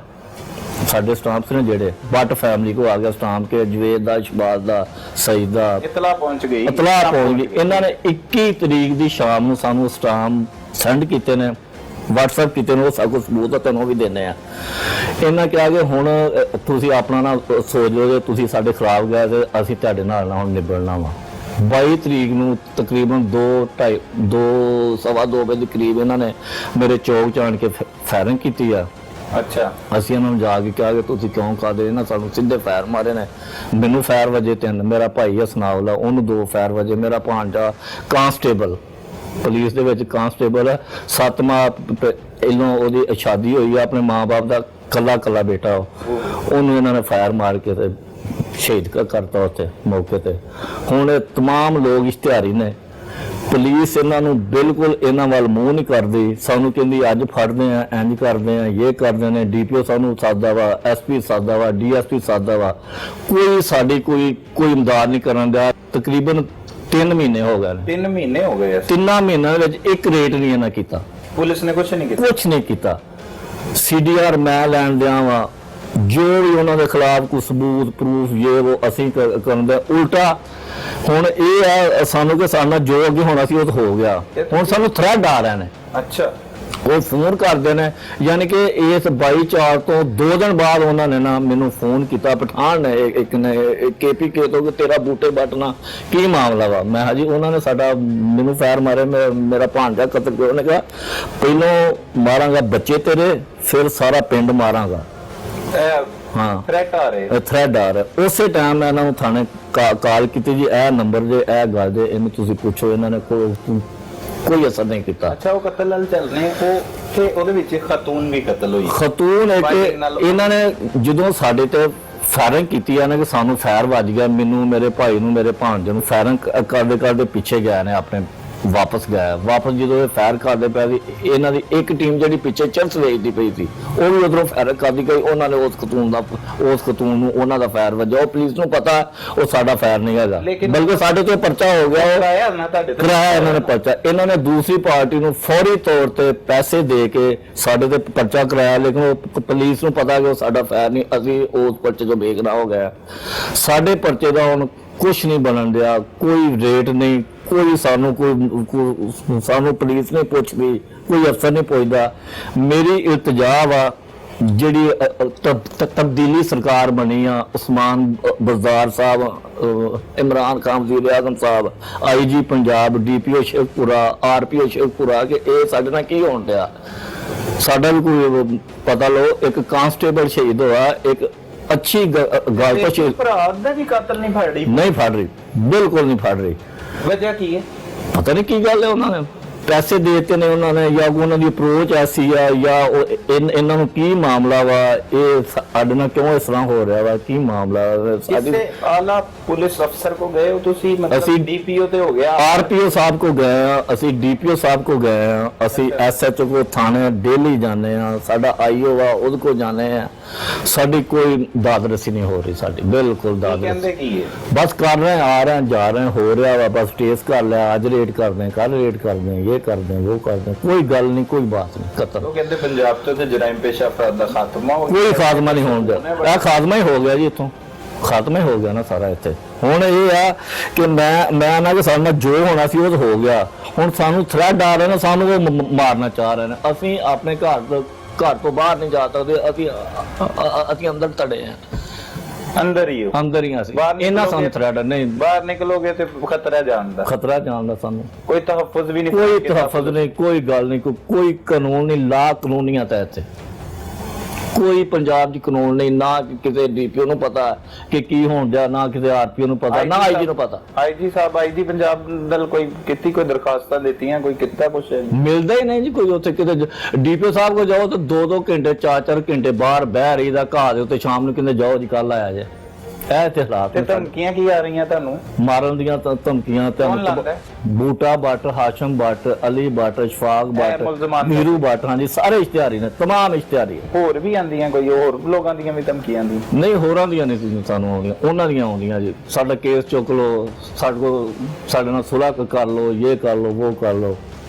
ਸਾਡੇ ਸਟਾਂਪਸ ਨੇ ਜਿਹੜੇ ਬੱਟ ਫੈਮਿਲੀ ਕੋ ਆ ਗਿਆ ਸਟਾਂਪ ਕੇ ਜਵੇਦ ਦਾ, ਸ਼ਬਾਜ਼ ਦਾ, ਸਈਦ ਦਾ ਇਤਲਾ ਪਹੁੰਚ ਗਈ। ਇਹਨਾਂ ਨੇ 21 ਤਰੀਕ ਦੀ ਸ਼ਾਮ ਨੂੰ ਸਾਨੂੰ ਸਟਾਂਪ ਸੈਂਡ ਕੀਤੇ ਨੇ, WhatsApp ਕੀਤੇ ਨੇ, ਉਹ ਸਭ ਕੁਝ ਸਬੂਤ ਤੁਹਾਨੂੰ ਵੀ ਦਿੰਦੇ ਆ। ਇਹਨਾਂ ਕਿਹਾ ਕਿ ਹੁਣ ਤੁਸੀਂ ਆਪਣਾ ਨਾ ਸੋਚ ਲਓ ਜੇ ਤੁਸੀਂ ਸਾਡੇ ਖਿਲਾਫ ਗਏ ਤੇ ਅਸੀਂ ਤੁਹਾਡੇ ਨਾਲ ਨਾ ਹੁਣ ਨਿਬੜਨਾ ਵਾ। 22 ਤਰੀਕ ਨੂੰ ਤਕਰੀਬਨ 2:30 ਵਜੇ ਦੇ ਕਰੀਬ ਇਹਨਾਂ ਨੇ ਮੇਰੇ ਚੌਕ 'ਚ ਆਣ ਕੇ ਫਾਇਰਿੰਗ ਕੀਤੀ ਆ। ਅੱਛਾ, ਅਸੀਂ ਇਹਨਾਂ ਨੂੰ ਜਾ ਕੇ ਕਿਹਾ ਕਿ ਤੁਸੀਂ ਕਿਉਂ ਕਰਦੇ, ਇਹਨਾਂ ਸਾਨੂੰ ਸਿੱਧੇ ਫਾਇਰ ਮਾਰੇ ਨੇ। ਮੈਨੂੰ ਫਾਇਰ ਵਜੇ 3, ਮੇਰਾ ਭਾਈ ਹਸਨਾਉਲਾ ਉਹਨੂੰ 2 ਫਾਇਰ ਵਜੇ, ਮੇਰਾ ਭਾਂਜਾ ਕਾਂਸਟੇਬਲ ਪੁਲਿਸ ਦੇ ਵਿੱਚ ਕਾਂਸਟੇਬਲ ਹੈ, 7ਵਾਂ ਪਹਿਲੋਂ ਉਹਦੀ ਸ਼ਾਦੀ ਹੋਈ ਆ, ਆਪਣੇ ਮਾਂ-ਬਾਪ ਦਾ ਕੱਲਾ ਬੇਟਾ, ਉਹਨੂੰ ਇਹਨਾਂ ਨੇ ਫਾਇਰ ਮਾਰ ਕੇ ਤੇ ਸ਼ਹੀਦ ਕਰਤਾ ਉੱਥੇ ਮੌਕੇ ਤੇ। ਹੁਣ ਇਹ तमाम ਲੋਕ ਇਸ਼ਤਿਹਾਰੀ ਨੇ, ਪੁਲਿਸ ਇਹਨਾਂ ਨੂੰ ਬਿਲਕੁਲ ਇਹਨਾਂ ਵੱਲ ਮੂੰਹ ਨਹੀਂ ਕਰਦੀ, ਸਾਨੂੰ ਕਹਿੰਦੀ ਅੱਜ ਫੜਦੇ ਆ, ਇੰਜ ਕਰਦੇ ਆ, ਇਹ ਕਰਦੇ ਨੇ। DPO ਸਾਨੂੰ ਸਾਦਾ ਵਾ, SP ਸਾਦਾ ਵਾ, DSP ਸਾਦਾ ਵਾ, ਕੋਈ ਸਾਡੀ ਕੋਈ ਇਮਦਾਦ ਨਹੀਂ ਕਰਨ ਦਿਆ। ਤਕਰੀਬਨ 3 ਮਹੀਨੇ ਹੋ ਗਏ। 3 ਮਹੀਨੇ ਹੋ ਗਏ। 3 ਮਹੀਨਿਆਂ ਦੇ ਵਿੱਚ ਇੱਕ ਰੇਟ ਨਹੀਂ ਇਹਨਾਂ ਕੀਤਾ, ਪੁਲਿਸ ਨੇ ਕੁਝ ਨਹੀਂ ਕੀਤਾ। CDR ਮੈਂ ਲੈਣ ਦਿਆਂ ਵਾ, ਜੋ ਵੀ ਉਹਨਾਂ ਦੇ ਖਿਲਾਫ ਕੋਈ ਸਬੂਤ ਪ੍ਰੂਫ ਉਹ ਅਸੀਂ ਕਰਨ ਦਾ ਉਲਟਾ। ਹੁਣ ਇਹ ਆ ਸਾਨੂੰ ਕਿ ਸਾਡਾ ਜੋ ਅੱਗੇ ਹੋਣਾ ਸੀ ਉਹ ਤਾਂ ਹੋ ਗਿਆ, ਹੁਣ ਸਾਨੂੰ ਥ੍ਰੈਡ ਆ ਰਹੇ ਨੇ। ਅੱਛਾ, ਉਹ ਫੋਨ ਕਰਦੇ ਨੇ, ਯਾਨੀ ਕਿ ਇਸ 22/4 ਤੋਂ 2 ਦਿਨ ਬਾਅਦ ਉਹਨਾਂ ਨੇ ਨਾ ਮੈਨੂੰ ਫੋਨ ਕੀਤਾ, ਪਠਾਨ ਨੇ ਇੱਕ ਨੇ KPK ਤੋਂ, ਕਿ ਤੇਰਾ ਬੂਟੇ ਬਟਨਾ ਕੀ ਮਾਮਲਾ ਵਾ। ਮੈਂ ਹਾਂ ਜੀ ਉਹਨਾਂ ਨੇ ਸਾਡਾ ਮੈਨੂੰ ਫਾਇਰ ਮਾਰੇ, ਮੇਰਾ ਭਾਂਜਾ ਕਤਲ ਕਿਉਂ। ਉਹਨੇ ਕਿਹਾ ਪਹਿਲੋਂ ਮਾਰਾਂਗਾ ਬੱਚੇ ਤੇਰੇ, ਫਿਰ ਸਾਰਾ ਪਿੰਡ ਮਾਰਾਂਗਾ। ਹਾਂ, ਥ੍ਰੈਡ ਆ ਰਿਹਾ। ਉਸੇ ਟਾਈਮ ਮੈਂ ਇਹਨਾਂ ਨੂੰ ਥਾਣੇ ਕਾਲ ਕੀਤੀ ਜੀ, ਇਹ ਨੰਬਰ ਜੇ ਇਹ ਗੱਲ ਜੇ ਇਹਨੂੰ ਤੁਸੀਂ ਪੁੱਛੋ। ਇਹਨਾਂ ਨੇ ਕੋਈ ਅਸਰ ਨਹੀਂ ਕੀਤਾ। ਅੱਛਾ, ਉਹ ਕਤਲ ਨਾਲ ਚੱਲਨੇ ਉਹ ਤੇ ਉਹਦੇ ਵਿੱਚ ਖਤੂਨ ਵੀ ਕਤਲ ਹੋਈ। ਖਤੂਨ ਹੈ ਕਿ ਇਹਨਾਂ ਨੇ ਜਦੋਂ ਸਾਡੇ ਤੇ ਫਾਇਰਿੰਗ ਕੀਤੀ ਆ ਨਾ ਕਿ ਸਾਨੂੰ ਫਾਇਰ ਵੱਜ ਗਿਆ, ਮੈਨੂੰ, ਮੇਰੇ ਭਾਈ ਨੂੰ, ਮੇਰੇ ਭਾਂਜੇ ਨੂੰ ਫਾਇਰਿੰਗ ਕਰਦੇ ਪਿੱਛੇ ਗਏ ਨੇ ਆਪਣੇ, ਵਾਪਸ ਜਦੋਂ ਇਹ ਫਾਇਰ ਕਰਦੇ ਪਏ ਸੀ, ਇਹਨਾਂ ਦੀ ਇੱਕ ਟੀਮ ਜਿਹੜੀ ਪਿੱਛੇ ਚਰਚ ਵੇਚਦੀ ਪਈ ਸੀ ਉਹ ਵੀ ਉਧਰੋਂ ਫਾਇਰ ਕਰਦੀ ਗਈ। ਉਹਨਾਂ ਨੇ ਉਸ ਖਤੂਨ ਨੂੰ ਉਹਨਾਂ ਦਾ ਫਾਇਰ ਵੱਜਾ। ਉਹ ਪੁਲਿਸ ਨੂੰ ਪਤਾ ਉਹ ਸਾਡਾ ਫਾਇਰ ਨਹੀਂ ਹੈਗਾ, ਬਲਕਿ ਸਾਡੇ ਤੋਂ ਪਰਚਾ ਹੋ ਗਿਆ, ਕਰਾਇਆ ਇਹਨਾਂ ਨੇ ਪਰਚਾ। ਇਹਨਾਂ ਨੇ ਦੂਸਰੀ ਪਾਰਟੀ ਨੂੰ ਫੌਰੀ ਤੌਰ ਤੇ ਪੈਸੇ ਦੇ ਕੇ ਸਾਡੇ ਤੇ ਪਰਚਾ ਕਰਾਇਆ, ਲੇਕਿਨ ਉਹ ਪੁਲਿਸ ਨੂੰ ਪਤਾ ਕਿ ਉਹ ਸਾਡਾ ਫਾਇਰ ਨਹੀਂ, ਅਸੀਂ ਉਸ ਪਰਚੇ ਤੋਂ ਬੇਗੁਨਾਹ ਹੋ ਗਏ। ਸਾਡੇ ਪਰਚੇ ਦਾ ਹੁਣ ਕੁਛ ਨਹੀਂ ਬਣਨ ਦਿਆ, ਕੋਈ ਰੇਟ ਨਹੀਂ, ਕੋਈ ਸਾਨੂੰ ਪੁਲਿਸ ਨਹੀਂ ਪੁੱਛਦੀ, ਕੋਈ ਅਫਸਰ ਨਹੀਂ ਪੁੱਛਦਾ। ਮੇਰੀ ਇਲਤਜਾ ਵਾ ਜਿਹੜੀ ਤਬਦੀਲੀ ਸਰਕਾਰ ਬਣੀ ਆ, ਉਸਮਾਨ ਬਜ਼ਾਰ ਸਾਹਿਬ, ਇਮਰਾਨ ਖਾਨ ਵਜ਼ੀਰ ਆਜ਼ਮ ਸਾਹਿਬ, IG Punjab, DPO Sheikhpura, RPO Sheikhpura, ਕਿ ਇਹ ਸਾਡੇ ਨਾਲ ਕੀ ਹੋਣ ਡਿਆ। ਸਾਡਾ ਵੀ ਕੋਈ ਪਤਾ ਲਓ, ਇੱਕ ਕਾਂਸਟੇਬਲ ਸ਼ਹੀਦ ਹੋਇਆ, ਇੱਕ ਅੱਛੀ ਗੱਲ ਤੋਂ ਭਰਾ ਦਾ ਵੀ ਕਾਤਲ ਨਹੀਂ ਫੜ ਰਹੀ, ਬਿਲਕੁਲ ਨਹੀਂ ਫੜ ਰਹੀ। ਵਜ੍ਹਾ ਕੀ ਹੈ ਪਤਾ ਨਹੀਂ ਕੀ ਗੱਲ ਹੈ। ਉਹਨਾਂ ਨੇ ਪੈਸੇ ਦੇ ਦਿੱਤੇ ਨੇ ਉਹਨਾਂ ਨੇ, ਜਾਂ ਉਹਨਾਂ ਦੀ ਅਪਰੋਚ ਐਸੀ ਆ, ਜਾਂ ਇਹਨਾਂ ਨੂੰ ਕੀ ਮਾਮਲਾ ਵਾ, ਇਹ ਸਾਡੇ ਨਾਲ ਕਿਉਂ ਇਸ ਤਰ੍ਹਾਂ ਹੋ ਰਿਹਾ ਵਾ, ਕੀ ਮਾਮਲਾ। ਇਸੇ ਆਲਾ ਪੁਲਿਸ ਅਫਸਰ ਕੋ ਗਏ ਹੋ ਤੁਸੀਂ? ਮਤਲਬ ਅਸੀਂ DPO ਤੇ ਹੋ ਗਿਆ, RPO ਸਾਹਿਬ ਕੋ ਗਏ ਆ, ਅਸੀਂ DPO ਸਾਹਿਬ ਕੋ ਗਏ ਆ, ਅਸੀਂ SHO ਕੋ ਥਾਣੇ ਡੇਲੀ ਜਾਂਦੇ ਆ, ਸਾਡਾ IO ਵਾ ਉਹਦੇ ਕੋ ਜਾਂਦੇ ਆ। ਸਾਡੀ ਕੋਈ ਦਾਦਰਸੀ ਨਹੀਂ ਹੋ ਰਹੀ, ਸਾਡੀ ਬਿਲਕੁਲ ਦਾਦਰਸੀ। ਕਹਿੰਦੇ ਕੀ ਹੈ? ਬਸ ਕਰ ਰਹੇ ਆ ਰਹੇ ਜਾ ਰਹੇ ਹੋ ਰਿਹਾ ਵਾ, ਬਸ ਟੇਸ ਕਰ ਲਿਆ, ਅੱਜ ਰੇਟ ਕਰਦੇ, ਕੱਲ ਰੇਟ ਕਰਦੇ, ਇਹ ਕਰਦੇ, ਉਹ ਕਰਦੇ, ਕੋਈ ਗੱਲ ਨਹੀਂ, ਕੋਈ ਬਾਤ ਨਹੀਂ। ਕਤਲ ਉਹ ਕਹਿੰਦੇ ਪੰਜਾਬ ਤੋਂ ਤੇ ਜਰਾਇਮ ਪੇਸ਼ਾ ਅਫਰਾਦ ਦਾ ਖਾਤਮਾ ਹੋ ਗਿਆ। ਕੋਈ ਖਾਤਮਾ ਨਹੀਂ ਹੋਣ ਦਿਆ, ਇਹ ਖਾਤਮਾ ਹੀ ਹੋ ਗਿਆ ਜੀ, ਇੱਥੋਂ ਖਾਤਮਾ ਹੀ ਹੋ ਗਿਆ ਨਾ ਸਾਰਾ ਇੱਥੇ। ਹੁਣ ਇਹ ਆ ਕਿ ਮੈਂ ਨਾ ਕਿ ਸਾਡੇ ਨਾਲ ਜੋ ਹੋਣਾ ਸੀ ਉਹ ਹੋ ਗਿਆ। ਹੁਣ ਸਾਨੂੰ ਥ੍ਰੈਡ ਆ ਰਹੇ ਨੇ, ਸਾਨੂੰ ਉਹ ਮਾਰਨਾ ਚਾਹ ਰਹੇ ਨੇ। ਅਸੀਂ ਆਪਣੇ ਘਰ ਤੋਂ ਬਾਹਰ ਨਹੀਂ ਜਾ ਸਕਦੇ, ਅਸੀਂ ਅੰਦਰ ਤੜੇ ਆ, ਅੰਦਰ ਹੀ ਅਸੀਂ। ਇਹਨਾਂ ਸਾਨੂੰ ਥ੍ਰੈਡ ਨਹੀਂ, ਬਾਹਰ ਨਿਕਲੋਗੇ ਤੇ ਖਤਰਾ ਜਾਣ ਦਾ ਸਾਨੂੰ ਕੋਈ ਤਹਫੁਜ਼ ਵੀ ਨਹੀਂ, ਕੋਈ ਤਹਫੁਜ਼ ਨਹੀਂ, ਕੋਈ ਗੱਲ ਨਹੀਂ, ਕੋਈ ਕਾਨੂੰਨ ਨਹੀਂ, ਲਾ ਕਾਨੂੰਨੀਅਤ ਹੈ ਇੱਥੇ। ਕੋਈ ਪੰਜਾਬ 'ਚ ਕਾਨੂੰਨ ਨਹੀਂ, ਨਾ ਕਿਸੇ ਡੀਪੀਓ ਨੂੰ ਪਤਾ ਕਿ ਕੀ ਹੋਣ ਡਿਆ, ਨਾ ਕਿਸੇ ਆਰਪੀਓ ਨੂੰ ਪਤਾ, ਨਾ ਆਈਜੀ ਨੂੰ ਪਤਾ। ਆਈਜੀ ਸਾਹਿਬ, ਆਈਜੀ ਪੰਜਾਬ ਨਾਲ ਕੋਈ ਕੀਤੀ, ਕੋਈ ਦਰਖਾਸਤਾਂ ਦਿੱਤੀਆਂ, ਕੋਈ ਕੀਤਾ ਕੁਛ? ਮਿਲਦਾ ਹੀ ਨਹੀਂ ਜੀ ਕੋਈ ਉੱਥੇ। ਕਿਤੇ ਡੀਪੀਓ ਸਾਹਿਬ ਕੋਲ ਜਾਓ ਤਾਂ 2-2 ਘੰਟੇ 4-4 ਘੰਟੇ ਬਾਹਰ ਬਹਿ ਰਹੀਦਾ ਘਾਹ ਦੇ ਉੱਤੇ, ਸ਼ਾਮ ਨੂੰ ਕਹਿੰਦੇ ਜਾਓ ਜੀ ਕੱਲ ਆਇਆ ਜੇ। ਇਹ ਤੇ ਹਾਲਾਤ ਤੇ ਧਮਕੀਆਂ ਕੀ ਆ ਰਹੀਆਂ ਤੁਹਾਨੂੰ? ਮਾਰਨ ਦੀਆਂ ਧਮਕੀਆਂ। ਕੌਣ ਲਾਉਂਦਾ? ਬੂਟਾ ਭੱਟ, ਹਾਸ਼ਮ ਭੱਟ, ਅਲੀ ਭੱਟ, ਸ਼ਫਾਕ ਭੱਟ, ਮੁਲਜ਼ਮਾਨ ਮੀਰੂ ਭੱਟ, ਹਾਂਜੀ ਸਾਰੇ ਇਸ਼ਤਿਹਾਰੀ ਨੇ, ਤਮਾਮ ਇਸ਼ਤਿਹਾਰੀ। ਹੋਰ ਵੀ ਆਂਦੀਆਂ ਕੋਈ ਹੋਰ ਲੋਕਾਂ ਦੀਆਂ ਵੀ ਧਮਕੀਆਂ ਆਂਦੀਆਂ? ਨਹੀਂ, ਹੋਰਾਂ ਦੀਆਂ ਨਹੀਂ ਸਾਨੂੰ ਆਉਂਦੀਆਂ, ਉਹਨਾਂ ਦੀਆਂ ਆਉਂਦੀਆਂ ਜੀ। ਸਾਡਾ ਕੇਸ ਚੁੱਕ ਲਓ, ਸਾਡੇ ਨਾਲ ਸੁਲ੍ਹਾ ਕਰ ਲਓ, ਇਹ ਕਰ ਲਓ, ਉਹ ਕਰ ਲਓ,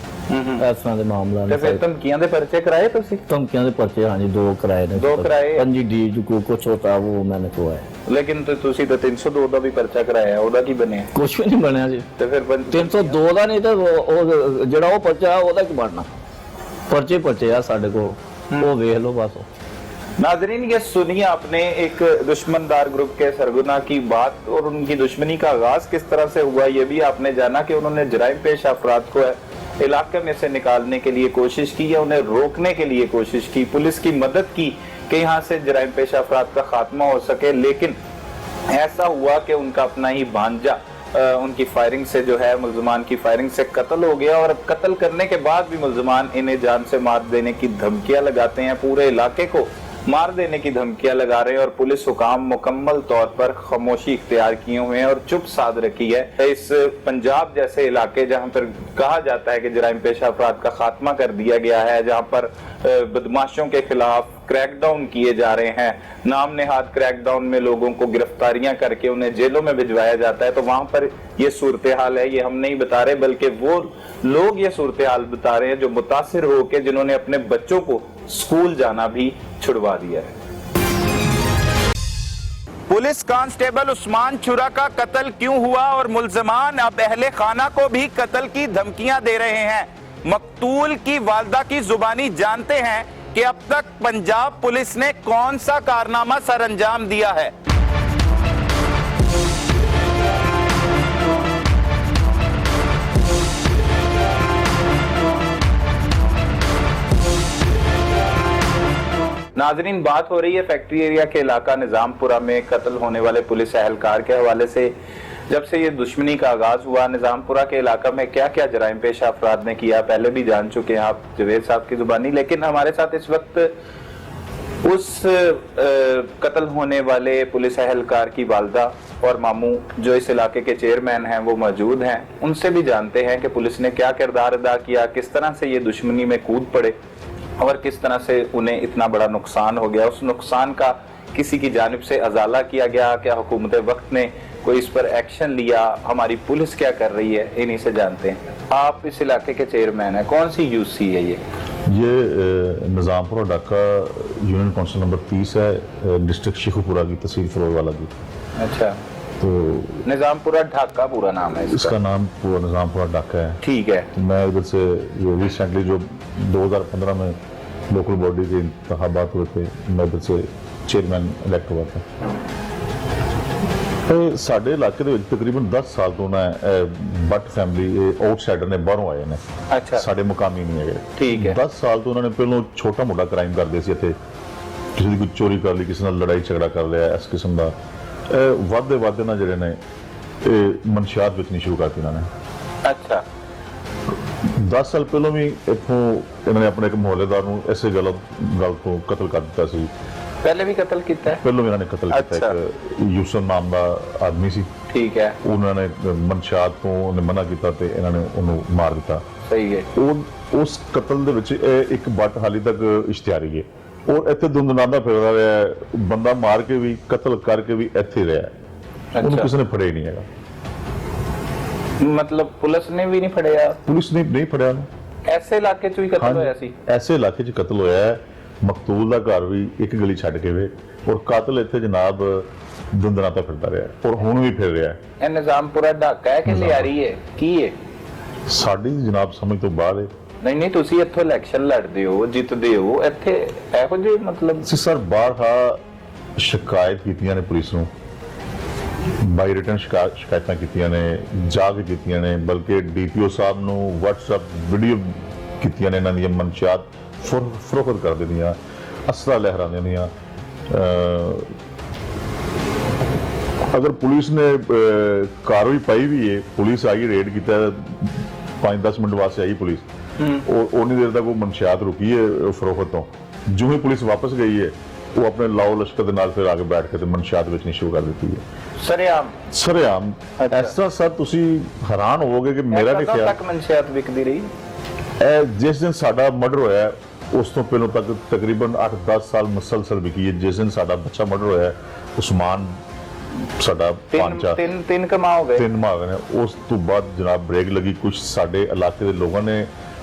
ਇਸ ਤਰ੍ਹਾਂ ਦੇ ਮਾਮਲਾ ਤੇ ਨੇ। ਫਿਰ ਧਮਕੀਆਂ ਦੇ ਪਰਚੇ ਕਰਾਏ ਤੁਸੀਂ? ਧਮਕੀਆਂ ਦੇ ਪਰਚੇ ਹਾਂਜੀ 2 ਕਰਾਏ ਨੇ। 2 ਕਰਾਏ? ਪੰਜੀ ਡੀ ਜੋ ਕੁਛ ਹੋਤਾ ਉਹ ਮੈंने ਕੋਇਆ। ਲੇਕਿਨ ਤੁਸੀਂ ਤਾਂ 302 ਦਾ ਵੀ ਪਰਚਾ ਕਰਾਇਆ, ਉਹਦਾ ਕੀ ਬਣਿਆ? ਕੁਛ ਵੀ ਨਹੀਂ ਬਣਿਆ ਜੀ। ਤੇ ਫਿਰ 302 ਦਾ ਨਹੀਂ ਤਾਂ ਉਹ ਜਿਹੜਾ ਉਹ ਪਰਚਾ ਉਹਦਾ ਕੀ ਬਣਨਾ? ਪਰਚੇ ਆ ਸਾਡੇ ਕੋਲ, ਉਹ ਵੇਖ ਲਓ बस। नाजरीन, ये सुनिए आपने एक दुश्मनदार ग्रुप के सरगना की बात, और उनकी दुश्मनी का आगाज किस तरह से हुआ ये भी आपने जाना कि उन्होंने जराइम पेश अफराद को इलाके में से निकालने के लिए कोशिश की या उन्हें रोकने के लिए कोशिश की, पुलिस की मदद की कि यहाँ से जराइम पेश अफराद का खात्मा हो सके। लेकिन ऐसा हुआ कि उनका अपना ही भांजा उनकी फायरिंग से जो है, मुल्जमान की फायरिंग से कत्ल हो गया। और कत्ल करने के बाद भी मुल्जमान इन्हें जान से मार देने की धमकियां लगाते हैं, पूरे इलाके को मार देने की धमकियां लगा रहे हैं, और पुलिस हुकाम मुकम्मल तौर पर खामोशी इख्तियार किए हुए हैं और चुप साध रखी है। इस पंजाब जैसे इलाके जहां पर कहा जाता है कि जराइम पेशा अफराद का खात्मा कर दिया गया है, जहां पर बदमाशों के खिलाफ क्रैकडाउन किए जा रहे हैं, नाम नेहाद क्रैकडाउन में लोगों को गिरफ्तारियां करके उन्हें जेलों में भिजवाया जाता है, तो वहां पर ये सूरत हाल है। ये हम नहीं बता रहे, बल्कि वो लोग ये सूरत हाल बता रहे हैं जो मुतासिर होकर, जिन्होंने अपने बच्चों को स्कूल जाना भी छुड़वा दिया है। पुलिस कांस्टेबल उस्मान चुरा का कत्ल क्यों हुआ और मुल्जमान अब अहले खाना को भी कत्ल की धमकियां दे रहे हैं? मकतूल की वालदा की जुबानी जानते हैं कि अब तक पंजाब पुलिस ने कौन सा कारनामा सर अंजाम दिया है। नाजरीन, बात हो रही है फैक्ट्री एरिया के इलाका निजामपुरा में कत्ल होने वाले पुलिस एहलकार के हवाले से। जब से ये दुश्मनी का आगाज हुआ, निजामपुरा के इलाका में क्या क्या जराइम पेशा अफराद ने किया पहले भी जान चुके हैं आप जवेद साहब की जुबानी। लेकिन हमारे साथ इस वक्त उस कत्ल होने वाले पुलिस एहलकार की वालदा और मामू जो इस इलाके के चेयरमैन हैं वो मौजूद हैं। उनसे भी जानते हैं कि पुलिस ने क्या किरदार अदा किया, किस तरह से ये दुश्मनी में कूद पड़े और किस तरह से उन्हें इतना बड़ा नुकसान हो गया। उस नुकसान का किसी की जानिब से अजाला किया गया, क्या हुकूमत वक्त ने कोई इस पर एक्शन लिया, हमारी पुलिस क्या कर रही है, इन्हीं से जानते हैं। आप इस इलाके के चेयरमैन हैं, कौन सी यूसी है ये? निजामपुरा डाका यूनियन काउंसिल नंबर 30 है, डिस्ट्रिक्ट शेखुपुरा की, तहसील फरोजवाला की। अच्छा, तो निजामपुरा ढाका पूरा नाम है इसका नाम पूरा निजामपुरा डाका है। ठीक है। तो मैं इधर से रिसेंटली जो 2015 में लोकल बॉडी के इंतखाबात हुए थे, मैं इधर से चेयरमैन इलेक्ट हुआ था। साढ़े इलाके ਦੇ ਵਿੱਚ ਤਕਰੀਬਨ 10 ਸਾਲ ਤੋਂ ਨਾ ਬੱਟ ਫੈਮਿਲੀ ਆਊਟਸਾਈਡਰ ਨੇ, ਬਾਹਰੋਂ ਆਏ ਨੇ। ਅੱਛਾ, ਸਾਡੇ ਮੁਕਾਮੀ ਨਹੀਂ ਹੈਗੇ। ਠੀਕ ਹੈ। 10 ਸਾਲ ਤੋਂ ਉਹਨਾਂ ਨੇ ਪਹਿਲਾਂ ਛੋਟਾ ਮੋਟਾ ਕ੍ਰਾਈਮ ਕਰਦੇ ਸੀ ਇੱਥੇ, ਕਿਸੇ ਦੀ ਕੋਈ ਚੋਰੀ ਕਰ ਲਈ, ਕਿਸੇ ਨਾਲ ਲੜਾਈ ਝਗੜਾ ਕਰ ਲਿਆ, ਇਸ ਕਿਸਮ ਦਾ ਵਾਧੇ ਨਾਲ ਜਿਹੜੇ ਨੇ ਇਹ ਮਨਸ਼ਿਆਤ ਵੇਚਣੀ ਸ਼ੁਰੂ ਕਰਤੀ ਇਹਨਾਂ ਨੇ। ਅੱਛਾ, 10 ਸਾਲ ਪਹਿਲਾਂ ਵੀ ਇੱਥੋਂ ਇਹਨਾਂ ਨੇ ਆਪਣੇ ਇੱਕ ਮੁਹੱਲੇਦਾਰ ਨੂੰ ਇਸੇ ਗੱਲ ਤੋਂ ਕਤਲ ਕਰ ਦਿੱਤਾ ਸੀ। पहले भी कत्ल किया है? ਪਹਿਲਾਂ ਵੀ ਇਹਨਾਂ ਨੇ ਕਤਲ ਕੀਤਾ। ਇੱਕ ਯੂਸਫ ਨਾਮ ਦਾ ਆਦਮੀ ਸੀ। ठीक है। ਉਹਨਾਂ ਨੇ ਮਨਸ਼ਿਆਤ ਤੋਂ ਉਹਨੇ ਮਨਾ ਕੀਤਾ ਤੇ ਇਹਨਾਂ ਨੇ ਉਹਨੂੰ ਮਾਰ ਦਿੱਤਾ। सही है। ਉਸ ਕਤਲ ਦੇ ਵਿੱਚ ਇਹ ਇੱਕ ਬੱਟ ਹਾਲੀ ਤੱਕ ਇਸ਼ਤਿਹਾਰੀ ਹੈ, ਔਰ ਇੱਥੇ ਦੁੰਦਨਾਦਾ ਫਿਰਦਾ ਰਿਹਾ, ਬੰਦਾ ਮਾਰ ਕੇ ਵੀ ਕਤਲ ਕਰਕੇ ਵੀ ਇੱਥੇ ਰਿਹਾ। ਉਹਨੂੰ ਕਿਸੇ ਨੇ ਫੜਿਆ ਹੀ ਨਹੀਂ ਹੈਗਾ। मतलब पुलिस ने भी नहीं फड़िया? ਪੁਲਿਸ ਨੇ ਨਹੀਂ ਫੜਿਆ ਉਹਨੂੰ। ऐसे इलाके च भी कत्ल होया सी? ਐਸੇ ਇਲਾਕੇ 'ਚ ਕਤਲ ਹੋਇਆ ਹੈ। ਮਕਤੂਲ ਦਾ ਘਰ ਵੀ ਇੱਕ ਗਲੀ ਛੱਡ ਕੇ ਵੇ, ਔਰ ਕਾਤਲ ਇੱਥੇ ਜਨਾਬ ਦੁੰਦਨਾਤਾ ਫਿਰਦਾ ਰਿਹਾ, ਔਰ ਹੁਣ ਵੀ ਫਿਰ ਰਿਹਾ। ਇਹ ਨਿਜ਼ਾਮਪੁਰਾ ਢਾਕਾ ਹੈ ਕਿ ਲਿਆਰੀ ਹੈ, ਕੀ ਹੈ? ਸਾਡੀ ਜਨਾਬ ਸਮਝ ਤੋਂ ਬਾਹਰ ਹੈ। ਨਹੀਂ ਤੁਸੀਂ ਇੱਥੋਂ ਇਲੈਕਸ਼ਨ ਲੜਦੇ ਹੋ, ਜਿੱਤਦੇ ਹੋ, ਇੱਥੇ ਇਹੋ ਜਿਹੇ ਮਤਲਬ ਅਸੀਂ ਸਰ ਬਾਹਰ ਸ਼ਿਕਾਇਤ ਕੀਤੀਆਂ ਨੇ ਪੁਲਿਸ ਨੂੰ, ਬਾਈ ਰਿਟਨ ਸ਼ਿਕਾਇਤਾਂ ਕੀਤੀਆਂ ਨੇ, ਜਾ ਕੇ ਕੀਤੀਆਂ ਨੇ, ਬਲਕਿ ਡੀਪੀਓ ਸਾਹਿਬ ਨੂੰ WhatsApp ਵੀਡੀਓ ਕੀਤੀਆਂ ਨੇ ਇਹਨਾਂ ਦੀਆਂ ਮਨਸ਼ਿਆਤ ਫਰੋਖਤ ਕਰ ਦਿੰਦੀਆਂ। असरा लहराने ਦੀਆਂ अगर पुलिस ने कार्रवाई पाई भी है, पुलिस आई रेड किया 5-10 मिनट वास्ते आई पुलिस और उन्नी देर तक वो मनशियात रुकी है फरोख्त तो जो ही पुलिस वापस गई है वो अपने लाओ लश्कर के नाल फिर आगे बैठ के मनशियात बेचनी शुरू कर देती है सरेआम ऐसा सर तुसी हैरान होवोगे कि मेरा नहीं ख्याल तक मनशियात विकदी रही जिस दिन साडा मर्डर होया उस तो पहलों तक तकरीबन 8-10 साल मुसलसल विकी है। जिस दिन साडा बच्चा मर्डर होया उस्मान साडा तीन कमा हो गए 3 माह हो गए उस तो बाद जनाब ब्रेक लगी। कुछ साडे इलाके के लोगों ने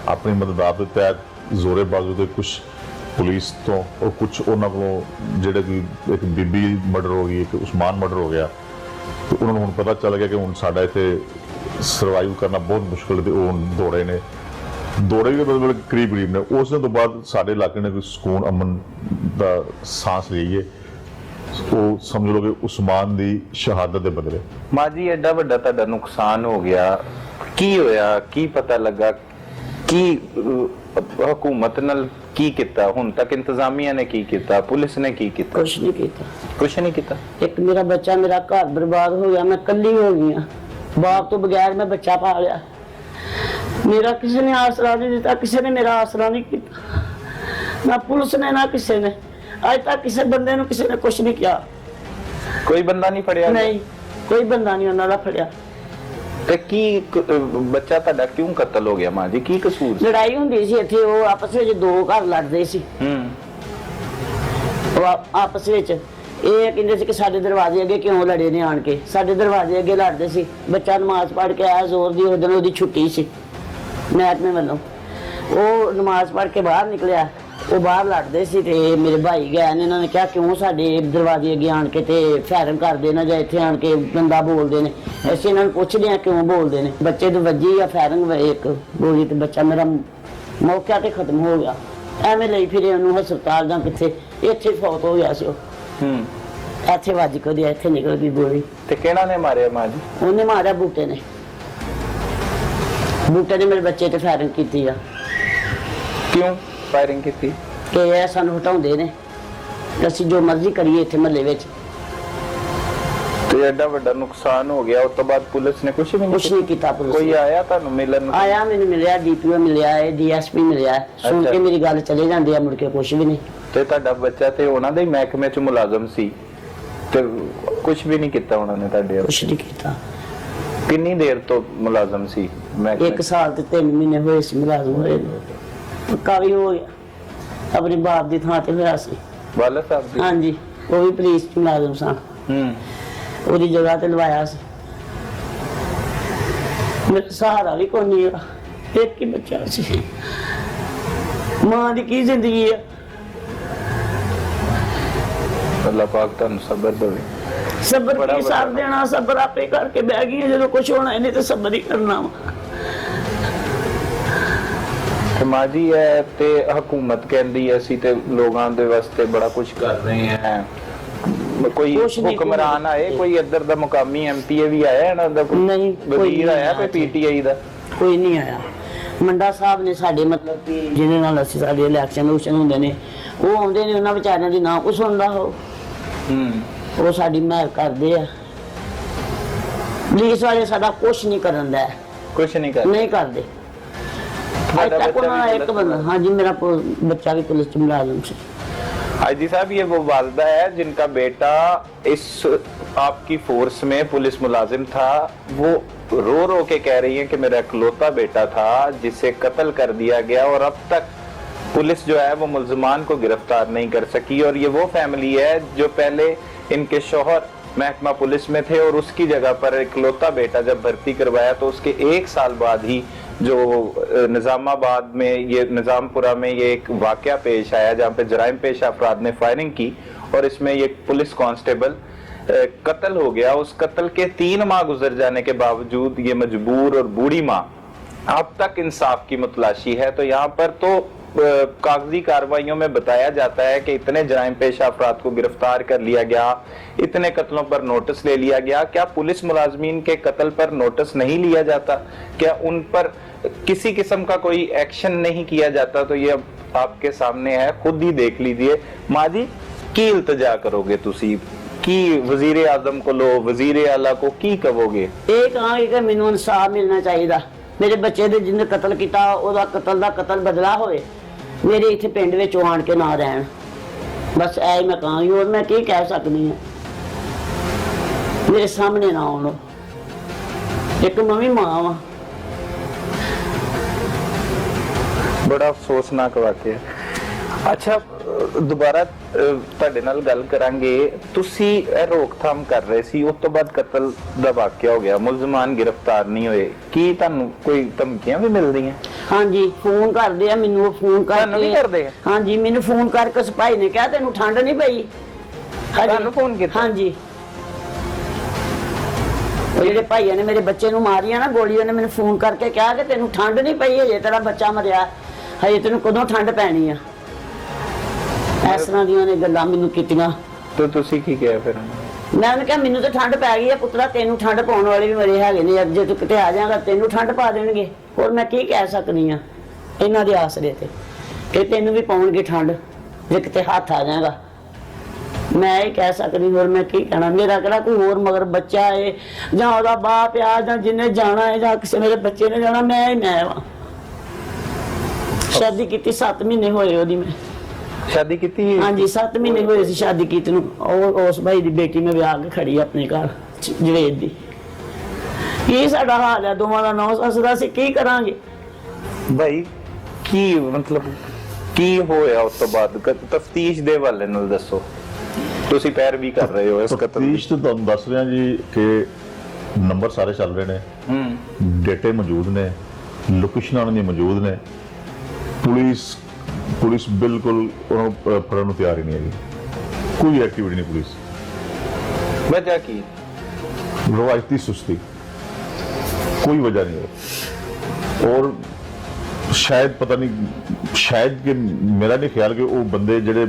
अपनी मदद आप तहत जोरे बाजू के कुछ पुलिस तो और कुछ उन्होंने को जेडे कि एक बीबी मर्डर हो गई एक उस्मान मर्डर हो गया तो उन्होंने हुण पता चल गया कि हुण साडा इत्थे सर्वाइव करना बहुत मुश्किल है। वो दौड़े ने दौड़े भी मतलब करीब ने उस दिन तो बाद साडे इलाके ने कोई सुकून अमन का सांस ली है। वो समझ लो कि उस्मान की शहादत के बदले मां जी एडा वड्डा तुहाडा नुकसान हो गया की होया की पता लगा की हुकूमत नाल की किता हुण तक इंतजामिया ने की किता पुलिस ने की किता कुछ नहीं किता एक मेरा बच्चा मेरा घर बर्बाद हो गया मैं कल्ली हो गई हां बाप तो बगैर मैं बच्चा पालिया मेरा किसी ने आसरा नहीं दिता किसी ने मेरा आसरा नहीं किया ना पुलिस ने ना किसी ने आज तक किसी बंदे ने किसी ने कुछ नहीं किया कोई बंदा नहीं फड़िया नहीं कोई बंदा नहीं उन्होंने फड़िया ते की बच्चा ਤੁਹਾਡਾ ਕਿਉਂ ਕਤਲ ਹੋ ਗਿਆ ਮਾਂ ਜੀ ਕੀ ਕਸੂਰ ਸੀ ਲੜਾਈ ਹੁੰਦੀ ਸੀ ਇੱਥੇ ਉਹ ਆਪਸ ਵਿੱਚ ਦੋ ਘਰ ਲੜਦੇ ਸੀ ਉਹ ਆਪਸ ਵਿੱਚ ਇਹ ਕਹਿੰਦੇ ਸੀ ਕਿ ਸਾਡੇ ਦਰਵਾਜ਼ੇ ਅੱਗੇ ਕਿਉਂ ਲੜੇ ਨੇ ਆਣ ਕੇ ਸਾਡੇ ਦਰਵਾਜ਼ੇ ਅੱਗੇ ਲੜਦੇ ਸੀ ਬੱਚਾ ਨਮਾਜ਼ ਪੜ੍ਹ ਕੇ ਆਇਆ ਜ਼ੋਰ ਦੀ ਉਹਦਨ ਉਹਦੀ ਛੁੱਟੀ ਸੀ ਮਹਿਕਮੇ ਵੱਲੋਂ ਉਹ ਨਮਾਜ਼ ਪੜ੍ਹ ਕੇ ਬਾਹਰ ਨਿਕਲਿਆ ਉਹ ਬਾਹਰ ਲੜਦੇ ਸੀ ਤੇ ਮੇਰੇ ਭਾਈ ਗਏ ਨੇ ਇਹਨਾਂ ਨੇ ਕਿਹਾ ਕਿਉਂ ਸਾਡੇ ਦਰਵਾਜ਼ੇ ਅੱਗੇ ਆਣ ਕੇ ਤੇ ਫਾਇਰਿੰਗ ਕਰਦੇ ਨੇ ਜਾਂ ਇੱਥੇ ਆਣ ਕੇ ਬੰਦਾ ਬੋਲਦੇ ਨੇ ਅਸੀਂ ਇਹਨਾਂ ਨੂੰ ਪੁੱਛਦੇ ਆ ਕਿਉਂ ਬੋਲਦੇ ਨੇ ਬੱਚੇ ਤੋਂ ਵੱਜੀ ਆ ਫਾਇਰਿੰਗ ਇੱਕ ਗੋਲੀ ਤੇ ਬੱਚਾ ਮੇਰਾ ਮੌਕੇ ਤੇ ਖਤਮ ਹੋ ਗਿਆ ਐਵੇਂ ਲਈ ਫਿਰੇ ਉਹਨੂੰ ਹਸਪਤਾਲ ਜਾਂ ਕਿੱਥੇ ਇੱਥੇ ਫੌਤ ਹੋ ਗਿਆ ਸੀ ਉਹ ਇੱਥੇ ਵੱਜ ਕੇ ਉਹਦੀ ਇੱਥੇ ਨਿਕਲ ਗਈ ਗੋਲੀ ਤੇ ਕਿਹਨਾਂ ਨੇ ਮਾਰਿਆ ਮਾਂ ਜੀ ਉਹਨੇ ਮਾਰਿਆ ਬੂਟੇ ਨੇ ਮੇਰੇ ਬੱਚੇ ਤੇ ਫਾਇਰਿੰਗ ਕੀਤੀ ਆ ਕਿਉਂ ਫਾਇਰਿੰਗ ਕੀਤੀ ਕਿ ਇਹ ਸਾਨੂੰ ਹਟਾਉਂਦੇ ਨੇ ਅਸੀਂ ਜੋ ਮਰਜ਼ੀ ਕਰੀਏ ਇੱਥੇ ਮਹੱਲੇ ਵਿੱਚ ਤੇ ਐਡਾ ਵੱਡਾ ਨੁਕਸਾਨ ਹੋ ਗਿਆ ਉਸ ਤੋਂ ਬਾਅਦ ਪੁਲਿਸ ਨੇ ਕੁਝ ਵੀ ਨਹੀਂ ਕੀਤਾ ਪੁਲਿਸ ਕੋਈ ਆਇਆ ਤੁਹਾਨੂੰ ਮਿਲਣ ਆਇਆ ਮੈਨੂੰ ਮਿਲਿਆ ਡੀਪੀਓ ਮਿਲਿਆ ਹੈ ਡੀਐਸਪੀ ਮਿਲਿਆ ਸੁਣ ਕੇ ਮੇਰੀ ਗੱਲ ਚਲੇ ਜਾਂਦੇ ਆ ਮੁੜ ਕੇ ਕੁਝ ਵੀ ਨਹੀਂ ਤੇ ਤੁਹਾਡਾ ਬੱਚਾ ਤੇ ਉਹਨਾਂ ਦੇ ਮਹਿਕਮੇ ਚ ਮੁਲਾਜ਼ਮ ਸੀ ਤੇ ਕੁਝ ਵੀ ਨਹੀਂ ਕੀਤਾ ਉਹਨਾਂ ਨੇ ਤੁਹਾਡੇ ਕੁਝ ਨਹੀਂ ਕੀਤਾ ਕਿੰਨੀ ਦੇਰ ਤੋਂ ਮੁਲਾਜ਼ਮ ਸੀ ਮਹਿਕਮੇ 1 ਸਾਲ ਤੇ 3 ਮਹੀਨੇ ਹੋਏ ਸੀ ਮੁਲਾਜ਼ਮ ਹੋਏ ਪੱਕਾ ਵੀ ਹੋ ਗਿਆ ਆਪਣੇ ਬਾਪ ਦੀ ਥਾਂ ਤੇ ਹੋਇਆ ਸੀ ਵਾਲਾ ਸਾਹਿਬ ਦੀ ਹਾਂਜੀ ਉਹ ਵੀ ਪੁਲਿਸ ਚ ਮੁਲਾਜ਼ਮ ਸਨ ਉਹਦੀ ਜਗ੍ਹਾ ਤੇ ਲਵਾਇਆ ਸੀ ਮੇਰਾ ਸਹਾਰਾ ਵੀ ਕੋਈ ਨਹੀਂ ਹੈਗਾ ਇੱਕ ਹੀ ਬੱਚਾ ਸੀ ਮਾਂ ਦੀ ਕੀ ਜ਼ਿੰਦਗੀ ਹੈ ਅੱਲਾਹ ਪਾਕ ਤੁਹਾਨੂੰ ਸਬਰ ਦੇਵੇ ਸਬਰ ਕੀ ਸਾਥ ਦੇਣਾ ਸਬਰ ਆਪੇ ਕਰਕੇ ਬਹਿ ਗਈ ਜਦੋਂ ਕੁਝ ਹੋਣਾ ਇਹਨੇ ਤੇ ਸਬਰ ਹੀ ਕਰਨਾ ਵਾ ਮਾਂ ਜੀ ਹੈ ਤੇ ਹਕੂਮਤ ਕਹਿੰਦੀ ਹੈ ਅਸੀਂ ਤੇ ਲੋਕਾਂ ਦੇ ਵਾਸਤੇ ਬੜਾ ਕੁਝ ਕਰ ਰਹੇ ਹਾਂ ਕੋਈ ਹੁਕਮਰਾਨ ਆਏ ਕੋਈ ਇੱਧਰ ਦਾ ਮੁਕਾਮੀ ਐਮਪੀਏ ਵੀ ਆਇਆ ਇਹਨਾਂ ਦਾ ਨਹੀਂ ਵਜ਼ੀਰ ਆਇਆ ਕੋਈ ਪੀਟੀਆਈ ਦਾ ਕੋਈ ਨਹੀਂ ਆਇਆ ਮੰਡਾ ਸਾਹਿਬ ਨੇ ਸਾਡੇ ਮਤਲਬ ਕਿ ਜਿਹਦੇ ਨਾਲ ਅਸੀਂ ਸਾਡੇ ਇਲੈਕਸ਼ਨ ਹੁੰਦੇ ਨੇ ਉਹ ਆਉਂਦੇ ਨੇ ਉਹਨਾਂ ਵਿਚਾਰਿਆਂ ਦੀ ਨਾ ਕੁਝ ਸੁਣਦਾ ਉਹ ਸਾਡੀ ਮਹਿਲ ਕਰਦੇ ਆ ਪੁਲਿਸ ਵਾਲੇ ਸਾਡਾ ਕੁਝ ਨਹੀਂ ਕਰਨ ਦਾ ਕੁਝ ਨਹੀਂ ਕਰਦੇ आज तक एक बंदा हाँ जी मेरा बच्चा भी पुलिस में मुलाजिम से हाजी साहब ये वो वालदा है जिनका बेटा इस आपकी फोर्स में पुलिस मुलाजिम था वो रो के कह रही है कि मेरा इकलौता बेटा था जिसे कत्ल कर दिया गया और अब तक पुलिस जो है वो मुल्जिमान को गिरफ्तार नहीं कर सकी और ये वो फैमिली है जो पहले इनके शौहर महकमा पुलिस में थे और उसकी जगह पर इकलौता बेटा जब भर्ती करवाया तो उसके 1 साल बाद ही जो निजामाबाद में ये निजामपुरा में ये एक वाकया पेश आया जहाँ पे जराइम पेशा अफराद ने फायरिंग की और इसमें ये पुलिस कांस्टेबल कत्ल हो गया। उस कत्ल के 3 माह गुजर जाने के बावजूद ये मजबूर और बूढ़ी माँ अब तक इंसाफ की मुतलाशी है। तो यहाँ पर तो कागजी कार्रवाइयों में बताया जाता है कि इतने जराइम पेशा अफराद को गिरफ्तार कर लिया गया, इतने कत्लों पर नोटिस ले लिया गया, क्या पुलिस मुलाजमीन के कत्ल पर नोटिस नहीं लिया जाता? क्या उन पर किसी किस्म का कोई एक्शन नहीं किया जाता? तो ये अब आपके सामने है, खुद ही देख लीजिए। माँ जी की इल्तजा करोगे तुसी की वजीर आजम को लो, वजीर आला को की कहोगे? ਇਹ ਕਹਾਂਗੇ ਕਿ ਮੈਨੂੰ ਇਨਸਾਫ ਮਿਲਣਾ ਚਾਹੀਦਾ, ਮੇਰੇ ਬੱਚੇ ਦੇ ਜਿਹਨੇ ਕਤਲ ਕੀਤਾ ਉਹਦਾ ਕਤਲ ਦਾ ਕਤਲ ਬਦਲਾ ਹੋਵੇ, ਮੇਰੇ ਇੱਥੇ ਪਿੰਡ ਵਿੱਚ ਉਹ ਆਣ ਕੇ ਨਾ ਰਹਿਣ, ਬਸ ਐ ਹੀ ਮੈਂ ਕਹਾਂਗੀ। ਹੋਰ ਮੈਂ ਕੀ ਕਹਿ ਸਕਦੀ ਹਾਂ, ਮੇਰੇ ਸਾਹਮਣੇ ਨਾ ਆਉਣ। ਇੱਕ ਮੈਂ ਵੀ ਮਾਂ ਵਾਂ। ਬੜਾ ਅਫਸੋਸਨਾਕ ਵਾਕਿਆ। ਅੱਛਾ, ਦੁਬਾਰਾ ਤੁਹਾਡੇ ਨਾਲ ਗੱਲ ਕਰਾਂਗੇ। ਤੁਸੀਂ ਇਹ ਰੋਕਥਾਮ ਕਰ ਰਹੇ ਸੀ, ਉਸ ਤੋਂ ਬਾਅਦ ਕਤਲ ਦਾ ਵਾਕਿਆ ਹੋ ਗਿਆ, ਮੁਲਜ਼ਮਾਨ ਗ੍ਰਿਫਤਾਰ ਨਹੀਂ ਹੋਏ, ਕੀ ਤੁਹਾਨੂੰ ਕੋਈ ਧਮਕੀਆਂ ਵੀ ਮਿਲਦੀਆਂ? ਹਾਂਜੀ, ਫੋਨ ਕਰਦੇ ਆ ਮੈਨੂੰ, ਉਹ ਫੋਨ ਤੁਹਾਨੂੰ ਵੀ ਕਰਦੇ ਆ? ਹਾਂਜੀ, ਮੈਨੂੰ ਫੋਨ ਕਰਕੇ ਸਿਪਾਹੀ ਨੇ ਕਿਹਾ ਤੈਨੂੰ ਠੰਡ ਨਹੀਂ ਪਈ? ਤੁਹਾਨੂੰ ਫੋਨ ਕੀਤਾ? ਹਾਂਜੀ, ਉਹ ਜਿਹੜੇ ਭਾਈਆਂ ਨੇ ਮੇਰੇ ਬੱਚੇ ਨੂੰ ਮਾਰੀਆਂ ਨਾ ਗੋਲੀ, ਉਹਨੇ ਮੈਨੂੰ ਫੋਨ ਕਰਕੇ ਕਿਹਾ ਕਿ ਤੈਨੂੰ ਠੰਡ ਨਹੀਂ ਪਈ, ਹਜੇ ਤੇਰਾ ਬੱਚਾ ਮਰਿਆ, ਹਜੇ ਤੈਨੂੰ ਕਦੋਂ ਠੰਡ ਪੈਣੀ ਆ? ਇਸ ਤਰ੍ਹਾਂ ਦੀਆਂ ਨੇ ਗੱਲਾਂ ਮੈਨੂੰ ਕੀਤੀਆਂ। ਤੇ ਤੁਸੀਂ ਕੀ ਕਿਹਾ ਫਿਰ? ਮੈਂ ਉਹਨੂੰ ਕਿਹਾ ਮੈਨੂੰ ਤਾਂ ਠੰਡ ਪੈ ਗਈ ਆ ਪੁੱਤਰਾ, ਤੈਨੂੰ ਠੰਡ ਪਾਉਣ ਵਾਲੇ ਵੀ ਮਰੇ ਹੈਗੇ ਨੇ, ਜੇ ਤੂੰ ਕਿਤੇ ਆ ਜਾਏਗਾ ਤੈਨੂੰ ਠੰਡ ਪਾ ਦੇਣਗੇ। ਹੋਰ ਮੈਂ ਕੀ ਕਹਿ ਸਕਦੀ ਆ ਇਹਨਾਂ ਦੇ ਆਸਰੇ ਤੇ ਕਿ ਤੈਨੂੰ ਵੀ ਪਾਉਣਗੇ ਠੰਡ ਜੇ ਕਿਤੇ ਹੱਥ ਆ ਜਾਏਗਾ। ਮੈਂ ਇਹ ਕਹਿ ਸਕਦੀ, ਹੋਰ ਮੈਂ ਕੀ ਕਹਿਣਾ? ਮੇਰਾ ਕਿਹੜਾ ਕੋਈ ਹੋਰ ਮਗਰ ਬੱਚਾ ਹੈ ਜਾਂ ਉਹਦਾ ਬਾਪ ਆ ਜਾਂ ਜਿਹਨੇ ਜਾਣਾ ਹੈ ਜਾਂ ਕਿਸੇ ਮੇਰੇ ਬੱਚੇ ਨੇ ਜਾਣਾ, ਮੈਂ ਵਾਂ। ਸ਼ਾਦੀ ਕੀਤੀ 7 ਮਹੀਨੇ ਹੋਏ ਉਹਦੀ। ਮੈਂ ਸ਼ਾਦੀ ਕੀਤੀ? ਹਾਂਜੀ, 7 ਮਹੀਨੇ ਹੋਏ ਸੀ ਸ਼ਾਦੀ ਕੀਤੀ ਨੂੰ। ਉਹ ਉਸ ਭਾਈ ਦੀ ਬੇਟੀ ਮੈਂ ਵਿਆਹ ਕੇ ਖੜੀ ਆਪਣੇ ਘਰ ਜਵੇਦ ਦੀ। ਕੀ ਸਾਡਾ ਹਾਲ ਹੈ ਦੋਵਾਂ ਦਾ, ਨੌ ਸੱਸ ਦਾ, ਅਸੀਂ ਕੀ ਕਰਾਂਗੇ? ਭਾਈ ਕੀ ਮਤਲਬ ਕੀ ਹੋਇਆ ਉਸ ਤੋਂ ਬਾਅਦ? ਤਫਤੀਸ਼ ਦੇ ਹਵਾਲੇ ਨਾਲ ਦੱਸੋ, ਤੁਸੀਂ ਪੈਰਵੀ ਕਰ ਰਹੇ ਹੋ ਇਸ ਕਤਲ ਦੀ। ਤਫਤੀਸ਼ ਤਾਂ ਤੁਹਾਨੂੰ ਦੱਸ ਰਿਹਾ ਜੀ ਕਿ ਨੰਬਰ ਸਾਰੇ ਚੱਲ ਰਹੇ ਨੇ, ਡੇਟੇ ਮੌਜੂਦ ਨੇ, ਲੋਕੇਸ਼ਨਾਂ ਉਹਨਾਂ ਦੀਆਂ ਮੌਜੂਦ ਨੇ। ਪੁਲਿਸ ਬਿਲਕੁਲ ਉਹਨਾਂ ਨੂੰ ਫੜਨ ਨੂੰ ਤਿਆਰ ਹੀ ਨਹੀਂ ਹੈਗੀ, ਕੋਈ ਐਕਟੀਵਿਟੀ ਨਹੀਂ ਪੁਲਿਸ। ਵਜ੍ਹਾ ਕੀ? ਰਵਾਇਤੀ ਸੁਸਤੀ, ਕੋਈ ਵਜ੍ਹਾ ਨਹੀਂ ਹੈ। ਔਰ ਸ਼ਾਇਦ ਪਤਾ ਨਹੀਂ, ਸ਼ਾਇਦ ਕਿ ਮੇਰਾ ਨਹੀਂ ਖਿਆਲ ਕਿ ਉਹ ਬੰਦੇ ਜਿਹੜੇ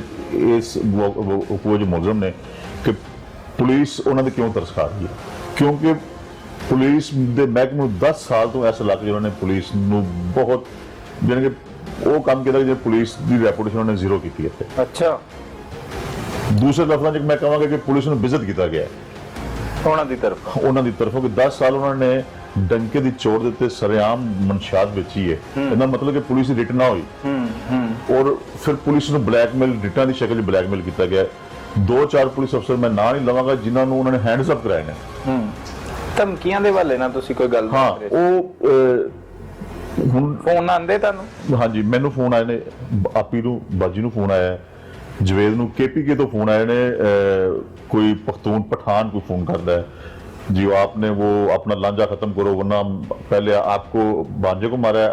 ਇਸ ਜੋ ਮੁਲਜ਼ਮ ਨੇ ਕਿ ਪੁਲਿਸ ਉਹਨਾਂ ਦੇ ਕਿਉਂ ਤਰਸ ਖਾ ਰਹੀ ਹੈ, ਕਿਉਂਕਿ ਪੁਲਿਸ ਦੇ ਮਹਿਕਮੇ ਨੂੰ 10 ਸਾਲ ਤੋਂ ਇਸ ਇਲਾਕੇ 'ਚ ਉਹਨਾਂ ਨੇ ਪੁਲਿਸ ਨੂੰ ਬਹੁਤ ਜਾਣੀ ਕਿ ਉਹ ਕੰਮ ਕੀਤਾ ਜਿਹੜਾ ਪੁਲਿਸ ਦੀ ਰੈਪੂਟੇਸ਼ਨ ਉਹਨੇ ਜ਼ੀਰੋ ਕੀਤੀ ਹੈ। ਅੱਛਾ, ਦੂਸਰੇ ਲਫ਼ਜ਼ਾਂ 'ਚ ਮੈਂ ਕਹਾਂਗਾ ਕਿ ਪੁਲਿਸ ਨੂੰ ਬੇਇੱਜ਼ਤ ਕੀਤਾ ਗਿਆ ਹੈ ਉਹਨਾਂ ਦੀ ਤਰਫੋਂ ਕਿ 10 ਸਾਲ ਉਹਨਾਂ ਨੇ ਡੰਕੇ ਦੀ ਚੋਟ ਦਿੱਤੇ ਸਰੇਆਮ ਮਨਸ਼ਾਤ ਵਿੱਚ ਹੀ ਹੈ। ਇਹਦਾ ਮਤਲਬ ਕਿ ਪੁਲਿਸ ਦੀ ਰਿਟ ਨਾ ਹੋਈ ਔਰ ਫਿਰ ਪੁਲਿਸ ਨੂੰ ਬਲੈਕਮੇਲ, ਰਿਟਾਂ ਦੀ ਸ਼ਕਲ 'ਚ ਬਲੈਕਮੇਲ ਕੀਤਾ ਗਿਆ। 2-4 ਪੁਲਿਸ ਅਫਸਰ ਮੈਂ ਨਾਂ ਨਹੀਂ ਲਵਾਂਗਾ ਜਿਨ੍ਹਾਂ ਨੂੰ ਉਹਨਾਂ ਨੇ ਹੈਂਡਸ ਅਪ ਕਰਾਏ ਨੇ। ਧਮਕੀਆਂ ਦੇ ਹਵਾਲੇ ਨਾਲ ਤੁਸੀਂ ਕੋਈ ਗੱਲ ਹਾਂ, ਕਰ ਰਹੇ? ਉਹ ਹੁਣ ਫੋਨ ਆਉਂਦੇ ਤੁਹਾਨੂੰ? ਹਾਂਜੀ, ਮੈਨੂੰ ਫੋਨ ਆਏ ਨੇ, ਆਪੀ ਨੂੰ, ਬਾਜੀ ਨੂੰ ਫੋਨ ਆਇਆ, ਜਵੇਦ ਨੂੰ KPK ਤੋਂ ਫੋਨ ਆਏ ਨੇ, कोई पख्तून पठान को फोन करता है जी आपने वो अपना लांजा खत्म करो वरना पहले आपको भांजे को मारा है,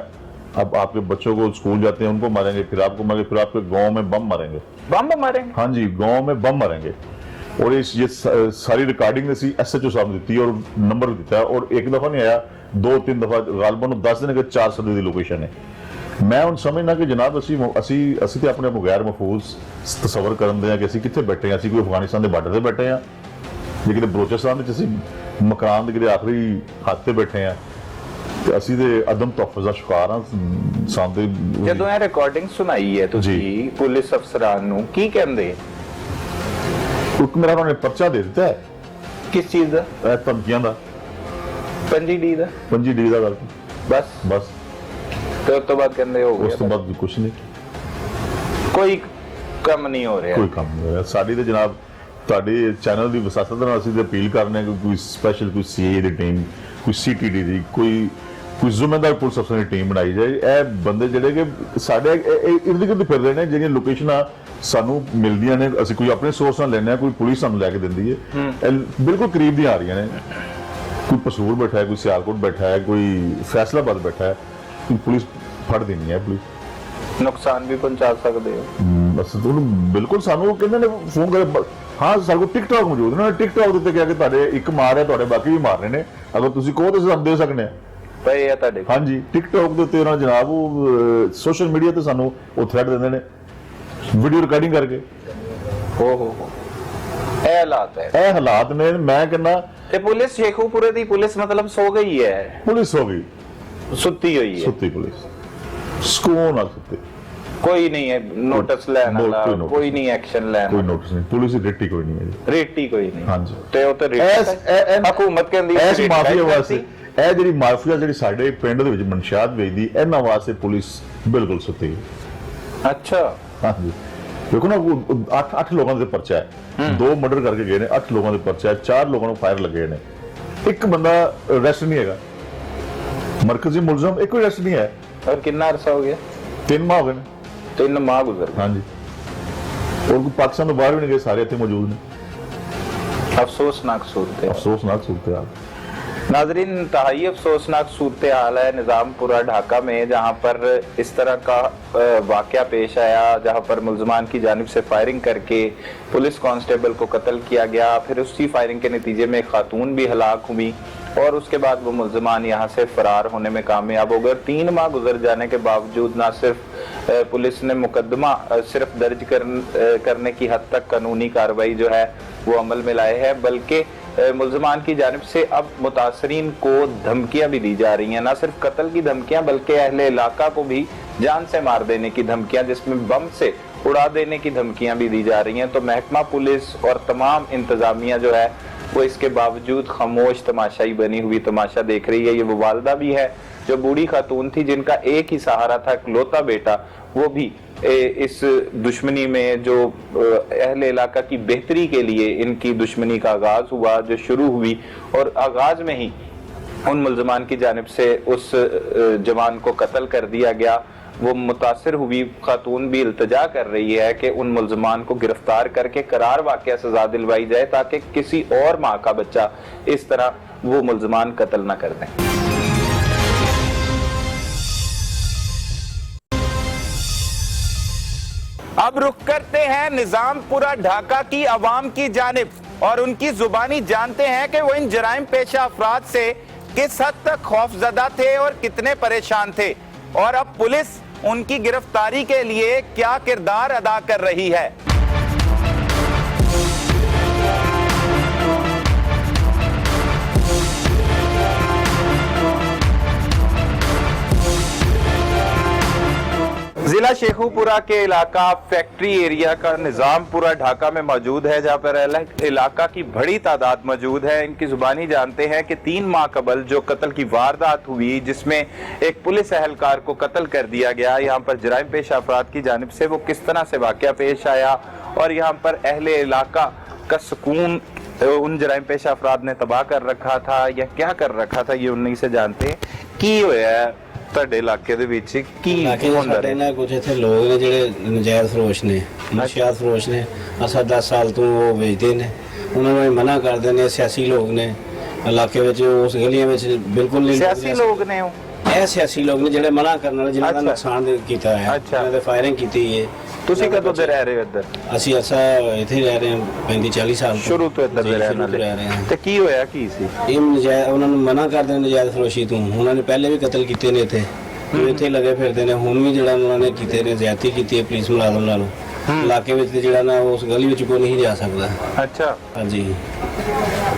अब आपके बच्चों को स्कूल जाते हैं उनको मारेंगे, फिर आपको मारेंगे, फिर आपके गांव में बम मारेंगे। बम मारेंगे? हाँ जी, गांव में बम मारेंगे। और ये सारी रिकॉर्डिंग ने SHO साहब ने दी और नंबर भी दिता है और एक दफा नहीं आया, 2-3 दफा गालबन 10 दिन के 4 सदी की लोकेशन है। मैं ਹੁਣ ਸਮਝਣਾ ਕਿ ਜਨਾਬ ਅਸੀਂ ਤੇ ਆਪਣੇ ਆਪ ਨੂੰ ਗੈਰ ਮਹਿਫੂਜ਼ ਤਸੱਵਰ ਕਰਨ ਦੇ ਆ ਕਿ ਅਸੀਂ ਕਿੱਥੇ ਬੈਠੇ ਆ, ਅਸੀਂ ਕੋਈ ਅਫਗਾਨਿਸਤਾਨ ਦੇ ਬਾਰਡਰ ਤੇ ਬੈਠੇ ਆ ਜਾਂ ਕਿਤੇ ਬਲੋਚਿਸਤਾਨ ਵਿੱਚ ਅਸੀਂ ਮਕਾਨ ਦੇ ਕਿਤੇ ਆਖਰੀ ਹੱਥ ਤੇ ਬੈਠੇ ਆ ਤੇ ਅਸੀਂ ਦੇ ਅਦਮ ਤਹਫੁਜ਼ ਦਾ ਸ਼ਿਕਾਰ ਆ। ਸਾਹਮਣੇ ਜਦੋਂ ਇਹ ਰਿਕਾਰਡਿੰਗ ਸੁਣਾਈ ਹੈ ਤੁਸੀਂ ਪੁਲਿਸ ਅਫਸਰਾਂ ਨੂੰ ਕੀ ਕਹਿੰਦੇ? ਇੱਕ ਮੇਰਾ ਉਹਨਾਂ ਨੇ ਪਰਚਾ ਦੇ ਦਿੱਤਾ ਹੈ। ਕਿਸ ਚੀਜ਼ ਦਾ? ਧਮਕੀਆਂ ਦਾ। 5D ਦਾ? 5D ਦਾ ਗੱਲ ਬਸ। ਤੇ ਉਸ ਤੋਂ ਬਾਅਦ ਕਹਿੰਦੇ ਹੋ ਗਿਆ? ਉਸ ਤੋਂ ਬਾਅਦ ਕੁਝ ਨਹੀਂ, ਕੋਈ ਕੰਮ ਨਹੀਂ ਹੋ ਰਿਹਾ। ਕੋਈ ਕੰਮ ਨਹੀਂ ਹੋ ਰਿਹਾ। ਸਾਡੀ ਤੇ ਜਨਾਬ ਤੁਹਾਡੇ ਚੈਨਲ ਦੀ ਵਿਸਾਸਤ ਨਾਲ ਅਸੀਂ ਤੇ ਅਪੀਲ ਕਰਨੇ ਕਿ ਕੋਈ ਸਪੈਸ਼ਲ ਕੋਈ CA ਦੀ ਟੀਮ, ਕੋਈ CTD ਦੀ, ਕੋਈ ਜ਼ਿੰਮੇਦਾਰ ਪੁਲਿਸ ਅਫਸਰ ਦੀ ਟੀਮ ਬਣਾਈ ਜਾਏ। ਇਹ ਬੰਦੇ ਜਿਹੜੇ ਕਿ ਸਾਡੇ ਇਰਦ ਗਿਰਦ ਫਿਰਦੇ ਨੇ, ਜਿਹੜੀਆਂ ਲੋਕੇਸ਼ਨਾਂ ਸਾਨੂੰ ਮਿਲਦੀਆਂ ਨੇ, ਅਸੀਂ ਕੋਈ ਆਪਣੇ ਸੋਰਸ ਨਾਲ ਲੈਂਦੇ ਹਾਂ, ਕੋਈ ਪੁਲਿਸ ਸਾਨੂੰ ਲੈ ਕੇ ਦਿੰਦੀ ਹੈ, ਬਿਲਕੁਲ ਕਰੀਬ ਦੀਆਂ ਆ ਰਹੀਆਂ ਨੇ। ਕੋਈ ਪਸੂਰ ਬੈਠਾ ਹੈ, ਕੋਈ ਸਿਆਲਕੋਟ ਬੈਠਾ ਹੈ, ਕੋਈ ਫੈਸਲਾਬਾਦ ਬੈਠਾ ਹੈ, ਪੁਲਿਸ ਫੜ ਦੇਣੀ ਹੈ। ਪੁਲਿਸ ਨੁਕਸਾਨ ਵੀ ਪਹੁੰਚਾ ਸਕਦੇ ਹੋ। ਬਸ ਤੁਹਾਨੂੰ ਬਿਲਕੁਲ ਸਾਨੂੰ ਕਹਿੰਦੇ ਨੇ ਫੋਨ ਕਰੇ। ਹਾਂ, ਸਾਡੇ ਕੋਲ TikTok ਮੌਜੂਦ ਨੇ, TikTok ਦੇ ਉੱਤੇ ਕਿਹਾ ਕਿ ਤੁਹਾਡੇ ਇੱਕ ਮਾਰ ਹੈ, ਤੁਹਾਡੇ ਬਾਕੀ ਵੀ ਮਾਰਨੇ ਨੇ, ਅਗਰ ਤੁਸੀਂ ਕਹੋ ਤਾਂ ਅਸੀਂ ਦੇ ਸਕਦੇ ਹਾਂ। ਪਏ ਆ ਤੁਹਾਡੇ ਕੋਲ? ਹਾਂਜੀ, ਟਿਕਟੌਕ ਦੇ ਉੱਤੇ ਉਹਨਾਂ ਜਨਾਬ ਉਹ ਸੋਸ਼ਲ ਮੀਡੀਆ ਤੇ ਸਾਨੂੰ ਉਹ ਥ੍ਰੈਡ ਦਿੰਦੇ ਨੇ ਵੀਡੀਓ ਰਿਕਾਰਡਿੰਗ ਕਰਕੇ। ਹੋ ਇਹ ਹਾਲਾਤ ਹੈ। ਇਹ ਹਾਲਾਤ ਨੇ, ਮੈਂ ਕਹਿੰਦਾ ਤੇ ਪੁਲਿਸ ਸ਼ੇਖੂਪੁਰੇ ਦੀ ਪੁਲਿਸ ਮਤਲਬ ਸੋ ਗਈ ਹੈ, ਪੁਲਿਸ ਹੋ ਗਈ, ਸੁੱਤੀ ਹੋਈ ਹੈ, ਸੁੱਤੀ ਪੁਲਿਸ, ਸਕੂਨ ਨਾਲ ਸੁੱਤੀ, ਕੋਈ ਨਹੀਂ ਹੈ ਨੋਟਿਸ ਲੈਣ ਵਾਲਾ, ਕੋਈ notice ਕੋਈ ਨਹੀਂ ਐਕਸ਼ਨ ਲੈਣ ਕੋਈ ਵਾਲਾ, ਨੋਟਿਸ ਨਹੀਂ, ਪੁਲਿਸ ਦੀ ਰੇਟੀ ਕੋਈ ਨਹੀਂ ਹੈ ਜੀ। ਰੇਟ ਹੀ ਕੋਈ ਨਹੀਂ। ਹਾਂਜੀ। ਤੇ ਉਹ ਤੇ ਰੇਟ ਹਕੂਮਤ ਕਹਿੰਦੀ ਹੈ ਇਸ ਮਾਫੀਆ ਵਾਸਤੇ, ਇਹ ਜਿਹੜੀ ਮਾਫੀਆ ਜਿਹੜੀ ਸਾਡੇ ਪਿੰਡ ਦੇ ਵਿੱਚ ਮਨਸ਼ਿਆਤ ਵੇਚਦੀ, ਇਹਨਾਂ ਵਾਸਤੇ ਪੁਲਿਸ ਬਿਲਕੁਲ ਸੁੱਤੀ ਹੈ। ਅੱਛਾ। ਹਾਂਜੀ, ਦੇਖੋ ਨਾ 8 ਲੋਕਾਂ ਦੇ ਪਰਚਾ ਹੈ, 2 ਮਰਡਰ ਕਰਕੇ ਗਏ ਨੇ, 8 ਲੋਕਾਂ ਦੇ ਪਰਚਾ ਹੈ, 4 ਲੋਕਾਂ ਨੂੰ ਫਾਇਰ ਲੱਗੇ ਨੇ, ਇੱਕ ਬੰਦਾ ਅਰੈਸਟ ਨਹੀਂ ਹੈਗਾ, ਮਰਕਜ਼ੀ ਮੁਲਜ਼ਮ ਇੱਕ ਅਰੈਸਟ ਨਹੀਂ ਹੈ। और कितना अरसा हो गया? 3 ਮਾਹ ਹੋ ਗਏ ਨੇ। 3 माह गुजर गए। ਹਾਂਜੀ, और पाकिस्तान तो बाहर भी नहीं गए, सारे इतने मौजूद ने। अफसोसनाक सूरत है। अफसोसनाक सूरत हाल। नाजरीन, इंतहाई अफसोसनाक सूरत हाल है निज़ामपुरा ढाका में, जहाँ पर इस तरह का वाक़या पेश आया, जहाँ पर मुलजमान की जानिब से फायरिंग करके पुलिस कांस्टेबल को कत्ल किया गया। फिर उसी फायरिंग के नतीजे में एक खातून भी हलाक हुई और उसके बाद वो मुलजमान यहाँ से फरार होने में कामयाब हो गए। 3 माह गुजर जाने के बावजूद ना सिर्फ पुलिस ने मुकदमा सिर्फ दर्ज करने की हद तक कानूनी कार्रवाई जो है वो अमल में लाए है, बल्कि मुलजमान की जानिब से अब मुतासरीन को धमकियां भी दी जा रही हैं। ना सिर्फ कत्ल की धमकियां बल्कि अहले इलाका को भी जान से मार देने की धमकियां, जिसमें बम से उड़ा देने की धमकियां भी दी जा रही हैं। तो महकमा पुलिस और तमाम इंतजामिया जो है वो इसके बावजूद खामोश तमाशाई बनी हुई तमाशा देख रही है। ये वो वालदा भी है जो बूढ़ी खातून थी, जिनका एक ही सहारा था, इकलौता बेटा, वो भी इस दुश्मनी में जो अहले इलाका की बेहतरी के लिए इनकी दुश्मनी का आगाज हुआ, जो शुरू हुई और आगाज में ही उन मुलजमान की जानिब से उस जवान को कत्ल कर दिया गया। वो मुतासिर हुई खातून भी इल्तजा कर रही है कि उन मुलजमान को गिरफ्तार करके करार वाक़या सजा दिलवाई जाए, ताकि किसी और माँ का बच्चा इस तरह वो मुलजमान कत्ल न कर दें। अब रुख करते हैं निजामपुरा ढाका की आवाम की जानिब और उनकी जुबानी जानते हैं कि वो इन जराइम पेशा अफराद से किस हद तक खौफजदा थे और कितने परेशान थे, और अब पुलिस उनकी गिरफ्तारी के लिए क्या किरदार अदा कर रही है। जिला शेखुपुरा के इलाका फैक्ट्री एरिया का निजामपुरा ढाका में मौजूद है, जहाँ पर इलाका की बड़ी तादाद मौजूद है। इनकी जुबानी जानते हैं कि 3 माह कबल जो कत्ल की वारदात हुई, जिसमें एक पुलिस एहलकार को कत्ल कर दिया गया, यहाँ पर जराइम पेशा अफराद की जानिब से वो किस तरह से वाक़या पेश आया और यहाँ पर अहले इलाका का सुकून उन जराइम पेशा अफराद ने तबाह कर रखा था या क्या कर रखा था, ये उन्हीं से जानते हैं। की होया ਤੁਹਾਡੇ ਇਲਾਕੇ ਦੇ ਵਿੱਚ ਕੀ ਹੁੰਦਾ ਸਾਡੇ ਨਾਲ ਕੁਝ ਇੱਥੇ ਲੋਕ ਨੇ ਜਿਹੜੇ ਨਜਾਇਜ਼ ਫਰੋਸ਼ ਨੇ, ਨਸ਼ਿਆਤ ਫਰੋਸ਼ ਨੇ, ਅਸਾਂ 10 ਸਾਲ ਤੋਂ ਉਹ ਵੇਚਦੇ ਨੇ, ਉਹਨਾਂ ਨੂੰ ਮਨਾ ਕਰਦੇ ਨੇ। ਸਿਆਸੀ ਲੋਕ ਨੇ ਇਲਾਕੇ ਵਿੱਚ, ਉਸ ਗਲੀਆਂ ਵਿੱਚ ਬਿਲਕੁਲ ਨਹੀਂ। ਸਿਆਸੀ ਲੋਕ ਨੇ ਉਹ, ਇਹ ਸਿਆਸੀ ਲੋਕ ਨੇ ਜਿਹੜੇ ਮਨਾ ਕਰਨ ਵਾਲੇ, ਜਿਨ੍ਹਾਂ ਦਾ ਨੁਕਸਾਨ ਕੀਤਾ ਹੈ, ਇਹਨਾਂ ਦੇ ਫਾਇਰਿੰਗ ਕੀਤੀ ਹੈ। ਤੁਸੀਂ ਕਦੋਂ ਦੇ ਰਹਿ ਰਹੇ ਹੋ ਇੱਧਰ? ਅਸੀਂ ਇੱਥੇ ਰਹਿ ਰਹੇ ਹਾਂ 35-40 ਸਾਲ ਸ਼ੁਰੂ ਤੋਂ ਇੱਧਰ ਦੇ ਰਹਿਣ ਵਾਲੇ। ਤੇ ਕੀ ਹੋਇਆ ਕੀ ਸੀ? ਇਹ ਨਜਾਇਜ਼ ਉਹਨਾਂ ਨੂੰ ਮਨਾ ਕਰਦੇ ਨੇ ਨਜਾਇਜ਼ ਫਰੋਸ਼ੀ ਤੋਂ। ਉਹਨਾਂ ਨੇ ਪਹਿਲੇ ਵੀ ਕਤਲ ਕੀਤੇ ਨੇ ਇੱਥੇ, ਇੱਥੇ ਲੱਗੇ ਫਿਰਦੇ ਨੇ। ਹੁਣ ਵੀ ਜਿਹੜਾ ਉਹਨਾਂ ਨੇ ਕੀਤੇ ਨੇ, ਜ਼ਿਆਦਤੀ ਕੀਤੀ ਹੈ ਪੁਲਿਸ ਮੁਲਾਜ਼ਮ ਨਾਲ ਇਲਾਕੇ ਵਿੱਚ, ਤੇ ਜਿਹੜਾ ਨਾ ਉਸ ਗਲੀ ਵਿੱਚ ਕੋਈ ਨਹੀਂ ਜਾ ਸਕਦਾ। ਅੱਛਾ, ਹਾਂਜੀ।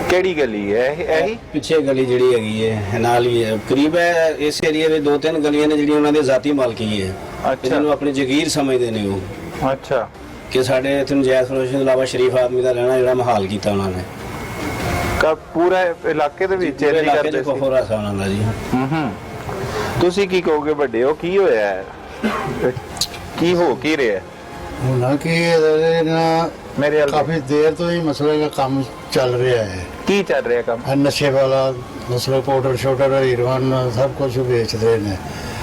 ਕਿਹੜੀ ਗਲੀ ਹੈ ਇਹੀ? ਪਿੱਛੇ ਗਲੀ ਜਿਹੜੀ ਹੈਗੀ ਹੈ ਨਾਲ ਹੀ ਹੈ, ਕਰੀਬ ਹੈ। ਇਸ ਏਰੀਆ ਵਿੱਚ 2-3 ਗਲੀਆਂ ਨੇ ਜਿਹੜੀਆਂ ਉਹਨਾਂ ਦੇ ਜ਼ਾਤੀ ਮਾਲਕੀ ਹੈ, ਜਿਹਨੂੰ ਆਪਣੀ ਜ਼ਗੀਰ ਸਮਝਦੇ ਨੇ ਉਹ। ਅੱਛਾ, ਕਿ ਸਾਡੇ ਇੱਥੇ ਨਜਾਇਜ਼ ਫਰੋਸ਼ੀ ਤੋਂ ਇਲਾਵਾ ਸ਼ਰੀਫ ਆਦਮੀ ਦਾ ਰਹਿਣਾ ਜਿਹੜਾ ਮਹਾਲ ਕੀਤਾ ਉਹਨਾਂ ਨੇ। ਪੂਰਾ ਇਲਾਕੇ ਦੇ ਵਿੱਚ ਇਹ ਕਰਦੇ ਸੀ? ਬਹੁਤ ਰਾਸਾ ਉਹਨਾਂ ਦਾ ਜੀ। ਤੁਸੀਂ ਕੀ ਕਹੋਗੇ ਵੱਡੇ ਹੋ, ਕੀ ਹੋਇਆ ਹੈ, ਕੀ ਹੋ ਕੀ ਰਿਹਾ? ਹੋਣਾ ਕਿ ਮੇਰੇ ਕਾਫੀ ਦੇਰ ਤੋਂ ਹੀ ਮਸਲੇ ਦਾ ਕੰਮ ਚੱਲ ਰਿਹਾ ਹੈ। ਕੀ ਚੱਲ ਰਿਹਾ ਕੰਮ? ਨਸ਼ੇ ਵਾਲਾ ਮਸਲਾ, ਪਾਊਡਰ ਸ਼ੋਡਰ ਹੀਰੋਇਨ ਸਭ ਕੁਝ ਵੇਚਦੇ ਨੇ।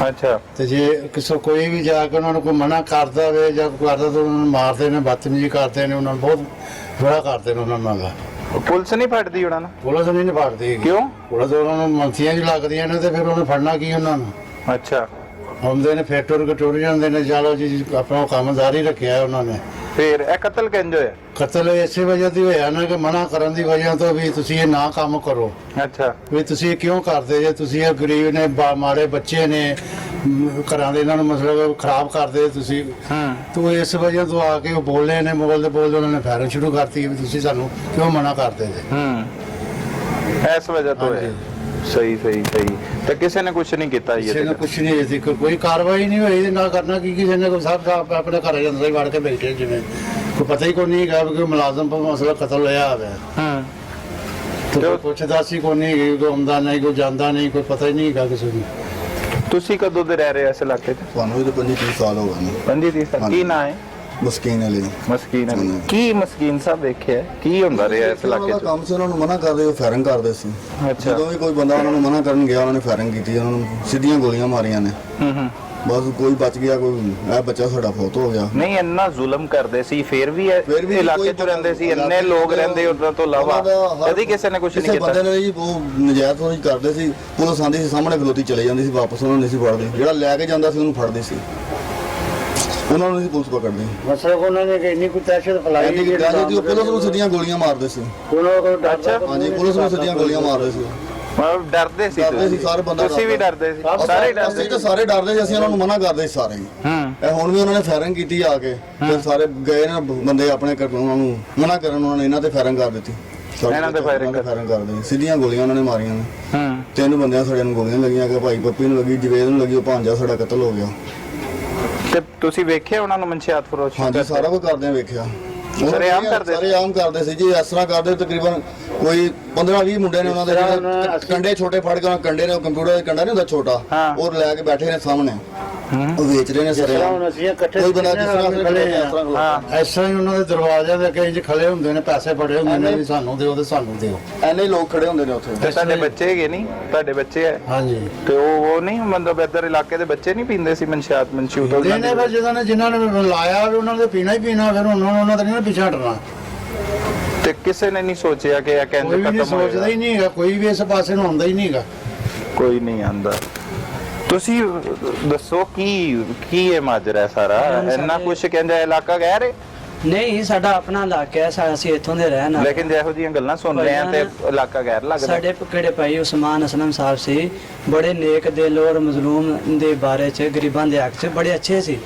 ਅੱਛਾ। ਤੇ ਜੇ ਕਿਸੇ ਕੋਈ ਵੀ ਜਾ ਕੇ ਉਹਨਾਂ ਨੂੰ ਕੋਈ ਮਨਾ ਕਰਦਾ ਵੇ ਜਾਂ ਕਰਦਾ ਤਾਂ ਉਹਨਾਂ ਨੂੰ ਮਾਰਦੇ ਨੇ, ਬਦਤਮੀਜ਼ੀ ਕਰਦੇ ਨੇ, ਉਹਨਾਂ ਨੂੰ ਬਹੁਤ ਬੁਰਾ ਕਰਦੇ ਨੇ ਉਹਨਾਂ ਨਾਲ। ਪੁਲਿਸ ਨਹੀਂ ਫੜਦੀ ਉਹਨਾਂ ਨੂੰ? ਪੁਲਿਸ ਨਹੀਂ ਫੜਦੀ। ਕਿਉਂ? ਪੁਲਿਸ ਉਹਨਾਂ ਨੂੰ ਮੰਥੀਆਂ ਜੀ ਲੱਗਦੀਆਂ ਨੇ, ਤੇ ਫਿਰ ਉਹਨੇ ਫੜਨਾ ਕੀ ਉਹਨਾਂ ਨੂੰ? ਅੱਛਾ। ਆਉਂਦੇ ਨੇ ਫੈਕਟਰੀ ਕਟੋਰੀ ਜਾਂਦੇ ਨੇ, ਚਲੋ ਜੀ ਆਪਣਾ ਕੰਮ ਜਾਰੀ ਰੱਖਿਆ ਉਹਨਾਂ ਨੇ। ਫਿਰ ਇਹ ਕਤਲ ਕਿੰਜ ਹੋਇਆ? ਕਤਲ ਇਸੇ ਵਜ੍ਹਾ ਦੀ ਹੋਇਆ ਨਾ ਕਿ ਮਨਾ ਕਰਨ ਦੀ ਵਜ੍ਹਾ ਤੋਂ ਵੀ ਤੁਸੀਂ ਇਹ ਨਾ ਕੰਮ ਕਰੋ, ਅੱਛਾ ਵੀ ਤੁਸੀਂ ਇਹ ਕਿਉਂ ਕਰਦੇ ਜੇ, ਤੁਸੀਂ ਇਹ ਗਰੀਬ ਨੇ ਮਾੜੇ ਬੱਚੇ ਨੇ, ਘਰਾਂ ਦੇ ਇਹਨਾਂ ਨੂੰ ਮਤਲਬ ਖਰਾਬ ਕਰਦੇ ਤੁਸੀਂ। ਤੋ ਇਸ ਵਜ੍ਹਾ ਤੋਂ ਆ ਕੇ ਉਹ ਬੋਲੇ ਨੇ, ਬੋਲਦੇ ਉਹਨਾਂ ਨੇ ਫਾਇਰਿੰਗ ਸ਼ੁਰੂ ਕਰਤੀ ਵੀ ਤੁਸੀਂ ਸਾਨੂੰ ਕਿਉਂ ਮਨਾ ਕਰਦੇ ਜੇ। ਇਸ ਵਜ੍ਹਾ ਤੋਂ ਹੈ। ਸਹੀ ਤੇ ਕਿਸੇ ਨੇ ਕੁਝ ਨਹੀਂ ਕੀਤਾ ਕਿਸੇ ਨੇ ਕੁਛ ਨਹੀਂ ਸੀ, ਕੋਈ ਕਾਰਵਾਈ ਨਹੀਂ ਹੋਈ, ਨਾ ਕਰਨਾ ਕੀ ਕਿਸੇ ਨੇ, ਸਭ ਆਪਣੇ ਘਰੇ ਅੰਦਰ ਹੀ ਵੜ ਕੇ ਬੈਠੇ, ਜਿਵੇਂ ਕੋਈ ਪਤਾ ਹੀ ਕੋਈ ਨਹੀਂ ਹੈਗਾ ਕਿ ਮੁਲਾਜ਼ਮ ਪਰ ਮਸਲਾ ਕਤਲ ਹੋਇਆ ਹੋਇਆ। ਤੇ ਪੁੱਛਦਾ ਸੀ ਕੋਈ ਨਹੀਂ, ਕੋਈ ਆਉਂਦਾ ਨਹੀਂ, ਕੋਈ ਜਾਂਦਾ ਨਹੀਂ, ਕੋਈ ਪਤਾ ਹੀ ਨਹੀਂ ਹੈਗਾ ਕਿਸੇ ਨੂੰ। ਤੁਸੀਂ ਕਦੋਂ ਦੇ ਰਹਿ ਰਹੇ ਹੋ ਇਸ ਇਲਾਕੇ 'ਚ? ਤੁਹਾਨੂੰ ਵੀ 25-30 ਸਾਲ ਹੋ ਗਏ ਨੇ। 25 ਸਾਲ। ਕੀ ਨਾਂ ਹੈ? ਮਸਕੀਨ ਵਾਲੇ ਮਸਕੀਨ ਅਲੀ। ਕੀ ਮਸਕੀਨ ਸਾਹਿਬ ਵੇਖਿਆ ਕੀ ਹੁੰਦਾ ਰਿਹਾ ਇਸ ਇਲਾਕੇ 'ਚ? ਕੰਮ ਸੀ, ਉਹਨਾਂ ਨੂੰ ਮਨਾ ਕਰਦੇ, ਉਹ ਫਾਇਰਿੰਗ ਕਰਦੇ ਸੀ। ਅੱਛਾ। ਜਦੋਂ ਵੀ ਕੋਈ ਬੰਦਾ ਉਹਨਾਂ ਨੂੰ ਮਨਾ ਕਰਨ ਗਿਆ, ਉਹਨਾਂ ਨੇ ਫਾਇਰਿੰਗ ਕੀਤੀ, ਉਹਨਾਂ ਨੂੰ ਸਿੱਧੀਆਂ ਗੋਲੀਆਂ ਮਾਰੀਆਂ ਨੇ। ਬਸ ਕੋਈ ਬਚ ਗਿਆ, ਕੋਈ ਇਹ ਬੱਚਾ ਸਾਡਾ ਫੌਤ ਹੋ ਗਿਆ। ਨਹੀਂ ਇੰਨਾ ਜ਼ੁਲਮ ਕਰਦੇ ਸੀ, ਫਿਰ ਵੀ ਇਲਾਕੇ 'ਚ ਰਹਿੰਦੇ ਸੀ, ਇੰਨੇ ਲੋਕ ਰਹਿੰਦੇ ਉਹਨਾਂ ਤੋਂ ਇਲਾਵਾ ਕਦੀ ਕਿਸੇ ਨੇ ਕੁਝ ਨਹੀਂ ਕੀਤਾ? ਬੰਦੇ ਨੇ ਜੀ ਉਹ ਨਜਾਇਜ਼ ਤੋਂ ਕਰਦੇ ਸੀ, ਪੁਲਿਸ ਆਂਦੀ ਸੀ ਸਾਹਮਣੇ ਖਲੋਤੀ ਚਲੇ ਜਾਂਦੀ ਸੀ, ਵਾਪਸ ਉਹਨਾਂ ਨੂੰ ਨਹੀਂ ਸੀ ਫੜਦੀ, ਜਿਹੜਾ ਲੈ ਕੇ ਜਾਂਦਾ ਸੀ ਉਹਨੂੰ ਫੜਦੀ ਸੀ, ਉਹਨਾਂ ਨੂੰ ਨਹੀਂ ਪੁਲਿਸ ਪਕੜਦੀ। ਮਤਲਬ ਉਹਨਾਂ ਨੇ ਇੰਨੀ ਕੋਈ ਦਹਿਸ਼ਤ ਫੈਲਾਈ ਜੀ ਪੁਲਿਸ ਨੂੰ ਸਿੱਧੀਆਂ ਗੋਲੀਆਂ ਮਾਰਦੇ ਸੀ। ਹਾਂਜੀ, ਪੁਲਿਸ ਨੂੰ ਸਿੱਧੀਆਂ ਗੋਲੀਆਂ ਮਾਰਦੇ ਸੀ। ਡਰਦੇ ਸੀ ਸਾਰੇ ਬੰਦੇ। ਤੁਸੀਂ ਵੀ ਡਰਦੇ ਸੀ? ਸਾਰੇ ਡਰਦੇ ਸੀ। ਸਾਰੇ ਡਰਦੇ ਸੀ, ਅਸੀਂ ਉਹਨਾਂ ਨੂੰ ਮਨਾ ਕਰਦੇ ਸੀ ਸਾਰੇ। ਇਹ ਹੁਣ ਵੀ ਉਹਨਾਂ ਨੇ ਫਾਇਰਿੰਗ ਕੀਤੀ ਆ ਕੇ, ਤੇ ਸਾਰੇ ਗਏ ਨੇ ਬੰਦੇ ਆਪਣੇ, ਉਹਨਾਂ ਨੂੰ ਮਨਾ ਕਰਨ, ਉਹਨਾਂ ਨੇ ਇਹਨਾਂ ਤੇ ਫਾਇਰਿੰਗ ਕਰ ਦਿੱਤੀ। ਇਹਨਾਂ ਤੇ ਫਾਇਰਿੰਗ ਕਰਦੇ ਸਿੱਧੀਆਂ ਗੋਲੀਆਂ ਉਹਨਾਂ ਨੇ ਮਾਰੀਆਂ ਨੇ। 3 ਬੰਦਿਆਂ ਸਾਡੇ ਨੂੰ ਗੋਲੀਆਂ ਲੱਗੀਆਂ, ਕਿ ਭਾਈ ਪੱਪੀ ਨੂੰ ਲੱਗੀ, ਜਵੇਦ ਨੂੰ ਲੱਗੀ, ਉਹ ਭਾਂਜਾ ਸਾਡਾ ਕਤਲ ਹੋ ਗਿਆ। ਤੇ ਤੁਸੀਂ ਵੇਖਿਆ ਉਹਨਾਂ ਨੂੰ ਮਨਸ਼ਿਆਤ ਫਰੋਸ਼? ਹਾਂਜੀ, ਸਾਰਾ ਕੁਝ ਕਰਦੇ ਵੇਖਿਆ। ਸਾਰੇ ਆਮ ਕਰਦੇ ਸੀ ਜੀ, ਇਸ ਤਰ੍ਹਾਂ ਕਰਦੇ। ਤਕਰੀਬਨ ਕੋਈ 15-20 ਮੁੰਡੇ ਨੇ ਉਹਨਾਂ ਦੇ, ਜਿਹੜੇ ਕੰਡੇ ਛੋਟੇ ਫੜ ਕੇ, ਉਹਨਾਂ ਕੰਡੇ ਨੇ ਕੰਪਿਊਟਰ ਦਾ ਕੰਡਾ ਨਹੀਂ ਹੁੰਦਾ ਛੋਟਾ, ਉਹ ਲੈ ਕੇ ਬੈਠੇ ਨੇ ਸਾਹਮਣੇ, ਉਹ ਵੇਚ ਰਹੇ ਨੇ ਸਾਰੇ। ਕੋਈ ਬੰਦਾ ਜਿਸ ਤਰ੍ਹਾਂ ਇਸ ਤਰ੍ਹਾਂ ਹੀ ਉਹਨਾਂ ਦੇ ਦਰਵਾਜ਼ਿਆਂ ਦੇ ਅੱਗੇ ਖੜੇ ਹੁੰਦੇ ਨੇ, ਪੈਸੇ ਬੜੇ ਹੁੰਦੇ ਨੇ ਵੀ ਸਾਨੂੰ ਦਿਓ ਤੇ ਸਾਨੂੰ ਦਿਓ, ਐਨੇ ਲੋਕ ਖੜੇ ਹੁੰਦੇ ਨੇ ਉੱਥੇ। ਤੁਹਾਡੇ ਬੱਚੇ ਹੈਗੇ ਨਹੀਂ? ਤੁਹਾਡੇ ਬੱਚੇ ਹੈ? ਹਾਂਜੀ। ਤੇ ਉਹ ਨਹੀਂ ਮਤਲਬ ਇੱਧਰ ਇਲਾਕੇ ਦੇ ਬੱਚੇ ਨਹੀਂ ਪੀਂਦੇ ਸੀ ਮਨਸ਼ਿਆਤ ਮਨਸ਼ੂਤ? ਇਹਨੇ ਫਿਰ ਜਿਨ੍ਹਾਂ ਨੇ ਲਾਇਆ ਉਹਨਾਂ ਨੇ ਪੀਣਾ ਹੀ ਪੀਣਾ, ਫਿਰ ਉਹਨਾਂ ਦਾ ਨਹੀਂ ਪਿੱਛੇ ਹਟਣਾ। ਤੇ ਕਿਸੇ ਨੇ ਨਹੀਂ ਸੋਚਿਆ ਕਿ ਇਹ ਕਹਿੰਦੇ ਕੋਈ ਵੀ ਸੋਚਦਾ ਹੀ ਨਹੀਂ ਹੈਗਾ, ਕੋਈ ਵੀ ਇਸ ਪਾਸੇ ਨੂੰ ਆਉਂਦਾ ਹੀ ਨਹੀਂ ਹੈਗਾ, ਕੋਈ ਨਹੀਂ ਆਂਦਾ। ਤੁਸੀਂ ਦੱਸੋ ਕੀ ਇਹ ਮਾਜਰਾ ਹੈ ਸਾਰਾ? ਇੰਨਾ ਕੁਝ ਕਹਿੰਦਾ ਇਲਾਕਾ ਗਹਿ ਰਹੇ? ਨਹੀਂ, ਸਾਡਾ ਆਪਣਾ ਇਲਾਕਾ ਹੈ, ਅਸੀਂ ਇੱਥੋਂ ਦੇ ਰਹਿਣ ਵਾਲੇ। ਲੇਕਿਨ ਜਿਹੋ ਜਿਹੀਆਂ ਗੱਲਾਂ ਸੁਣ ਰਹੇ ਆ ਤੇ ਇਲਾਕਾ ਗੈਰ ਲੱਗਦਾ। ਸਾਡੇ ਕਿਹੜੇ ਭਾਈ ਉਸਮਾਨ ਅਸਲਮ ਸਾਹਿਬ ਸੀ, ਬੜੇ ਨੇਕ ਦਿਲ ਔਰ ਮਜ਼ਲੂਮ ਦੇ ਬਾਰੇ ਚ, ਗਰੀਬਾਂ ਦੇ ਹੱਕ ਚ ਬੜੇ ਅੱਛੇ ਸੀ।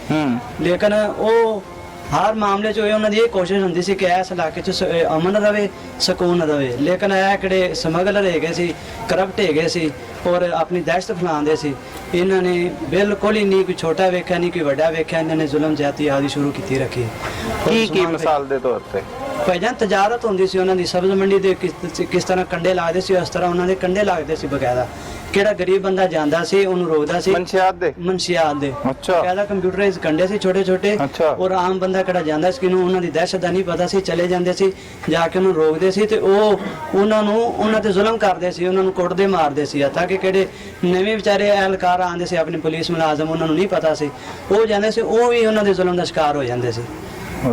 ਲੇਕਿਨ ਉਹ ਹਰ ਮਾਮਲੇ 'ਚ ਉਹਨਾਂ ਦੀ ਇਹ ਕੋਸ਼ਿਸ਼ ਹੁੰਦੀ ਸੀ ਕਿ ਇਸ ਇਲਾਕੇ 'ਚ ਅਮਨ ਰਵੇ, ਸਕੂਨ ਰਵੇ। ਲੇਕਿਨ ਇਹ ਕਿਹੜੇ ਸਮਗਲਰ ਹੈਗੇ ਸੀ, ਕਰਪਟ ਹੈਗੇ ਸੀ ਔਰ ਆਪਣੀ ਦਹਿਸ਼ਤ ਫੈਲਾਉਂਦੇ ਸੀ। ਇਹਨਾਂ ਨੇ ਬਿਲਕੁਲ ਹੀ ਨਹੀਂ ਕੋਈ ਛੋਟਾ ਵੇਖਿਆ, ਨਹੀਂ ਕੋਈ ਵੱਡਾ ਵੇਖਿਆ, ਇਹਨਾਂ ਨੇ ਜ਼ੁਲਮ ਜ਼ਿਆਦਤੀ ਆਦਿ ਸ਼ੁਰੂ ਕੀਤੀ ਰੱਖੀ। ਕੀ ਮਿਸਾਲ ਦੇ ਤੌਰ ਤੇ? ਭਾਈਜਾਨ ਤਜਾਰਤ ਹੁੰਦੀ ਸੀ ਉਹਨਾਂ ਦੀ, ਸਬਜ਼ ਮੰਡੀ ਦੇ ਕਿਸ ਤਰ੍ਹਾਂ ਕੰਡੇ ਲੱਗਦੇ ਸੀ, ਉਸ ਤਰ੍ਹਾਂ ਉਹਨਾਂ ਦੇ ਕੰਡੇ ਲੱਗਦੇ ਸੀ ਬਕਾਇਦਾ। ਕਿਹੜਾ ਗਰੀਬ ਬੰਦਾ ਜਾਂਦਾ ਸੀ ਉਹਨੂੰ ਰੋਕਦਾ ਸੀ, ਮਨਸ਼ਿਆਤ ਦੇ ਬਕਾਇਦਾ ਕੰਪਿਊਟਰਾਈਜ਼ ਕੰਡੇ ਸੀ ਛੋਟੇ ਛੋਟੇ। ਔਰ ਆਮ ਬੰਦਾ ਕਿਹੜਾ ਜਾਂਦਾ ਸੀ, ਕਿਨੂੰ ਉਹਨਾਂ ਦੀ ਦਹਿਸ਼ਤ ਦਾ ਨਹੀਂ ਪਤਾ ਸੀ, ਚਲੇ ਜਾਂਦੇ ਸੀ, ਜਾ ਕੇ ਉਹਨੂੰ ਰੋਕਦੇ ਸੀ ਤੇ ਉਹ ਉਹਨਾਂ ਤੇ ਜ਼ੁਲਮ ਕਰਦੇ ਸੀ, ਉਹਨਾਂ ਨੂੰ ਕੁੱਟਦੇ ਮਾਰਦੇ ਸੀ। ਤਾਂ ਕਿ ਕਿਹੜੇ ਨਵੇਂ ਵਿਚਾਰੇ ਅਹਿਲਕਾਰ ਆਉਂਦੇ ਸੀ, ਆਪਣੇ ਪੁਲਿਸ ਮੁਲਾਜ਼ਮ, ਉਹਨਾਂ ਨੂੰ ਨਹੀਂ ਪਤਾ ਸੀ, ਉਹ ਜਾਂਦੇ ਸੀ, ਉਹ ਵੀ ਉਹਨਾਂ ਦੇ ਜ਼ੁਲਮ ਦਾ ਸ਼ਿਕਾਰ ਹੋ ਜਾਂਦੇ ਸੀ।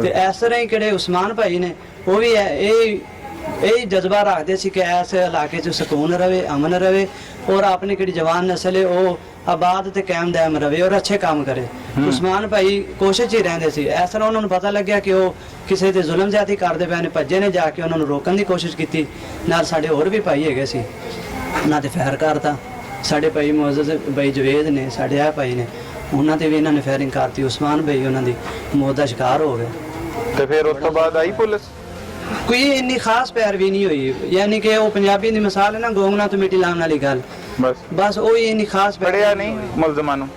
ਤੇ ਇਸ ਤਰ੍ਹਾਂ ਹੀ ਕਿਹੜੇ ਉਸਮਾਨ ਭਾਈ ਨੇ, ਉਹ ਵੀ ਇਹ ਜਜ਼ਬਾ ਰੱਖਦੇ ਸੀ ਕਿ ਇਸ ਇਲਾਕੇ 'ਚ ਸਕੂਨ ਰਵੇ, ਅਮਨ ਰਵੇ ਔਰ ਆਪਣੀ ਕਿਹੜੀ ਜਵਾਨ ਨਸਲ ਹੈ ਉਹ ਆਬਾਦ ਤੇ ਕਾਇਮ ਦਾਇਮ ਰਵੇ ਔਰ ਅੱਛੇ ਕੰਮ ਕਰੇ। ਉਸਮਾਨ ਭਾਈ ਕੋਸ਼ਿਸ਼ 'ਚ ਹੀ ਰਹਿੰਦੇ ਸੀ। ਇਸ ਤਰ੍ਹਾਂ ਉਹਨਾਂ ਨੂੰ ਪਤਾ ਲੱਗਿਆ ਕਿ ਉਹ ਕਿਸੇ ਤੇ ਜ਼ੁਲਮ ਜ਼ਿਆਦਤੀ ਕਰਦੇ ਪਏ ਨੇ, ਭੱਜੇ ਨੇ, ਜਾ ਕੇ ਉਹਨਾਂ ਨੂੰ ਰੋਕਣ ਦੀ ਕੋਸ਼ਿਸ਼ ਕੀਤੀ। ਨਾਲ ਸਾਡੇ ਹੋਰ ਵੀ ਭਾਈ ਹੈਗੇ ਸੀ, ਉਹਨਾਂ ਤੇ ਫਾਇਰ ਕਰਤਾ। ਸਾਡੇ ਭਾਈ ਮੁਅੱਜ਼ਜ਼ ਭਾਈ ਜਵੇਦ ਨੇ, ਸਾਡੇ ਆ ਭਾਈ ਨੇ, ਉਹਨਾਂ ਤੇ ਵੀ ਇਹਨਾਂ ਨੇ ਫਾਇਰਿੰਗ ਕਰਤੀ। ਉਸਮਾਨ ਭਾਈ ਉਹਨਾਂ ਦੀ ਮੌਤ ਦਾ ਸ਼ਿਕਾਰ ਹੋ ਗਏ। ਤੇ ਫਿਰ ਉਸ ਤੋਂ ਬਾਅਦ ਆਈ ਪੁਲਿਸ? ਕੋਈ ਇੰਨੀ ਖਾਸ ਪੈਰਵੀ ਨਹੀਂ ਹੋਈ, ਯਾਨੀ ਕਿ ਉਹ ਪੰਜਾਬੀ ਦੀ ਮਿਸਾਲ ਹੈ ਨਾ, ਗੋਂਗਣਾ ਤੋਂ ਮਿੱਟੀ ਲਾਉਣ ਵਾਲੀ ਗੱਲ। ਬਸ ਉਹ ਇੰਨੀ ਖਾਸ ਪੜਿਆ ਨਹੀਂ ਮੁਲਜ਼ਮਾਂ ਨੂੰ?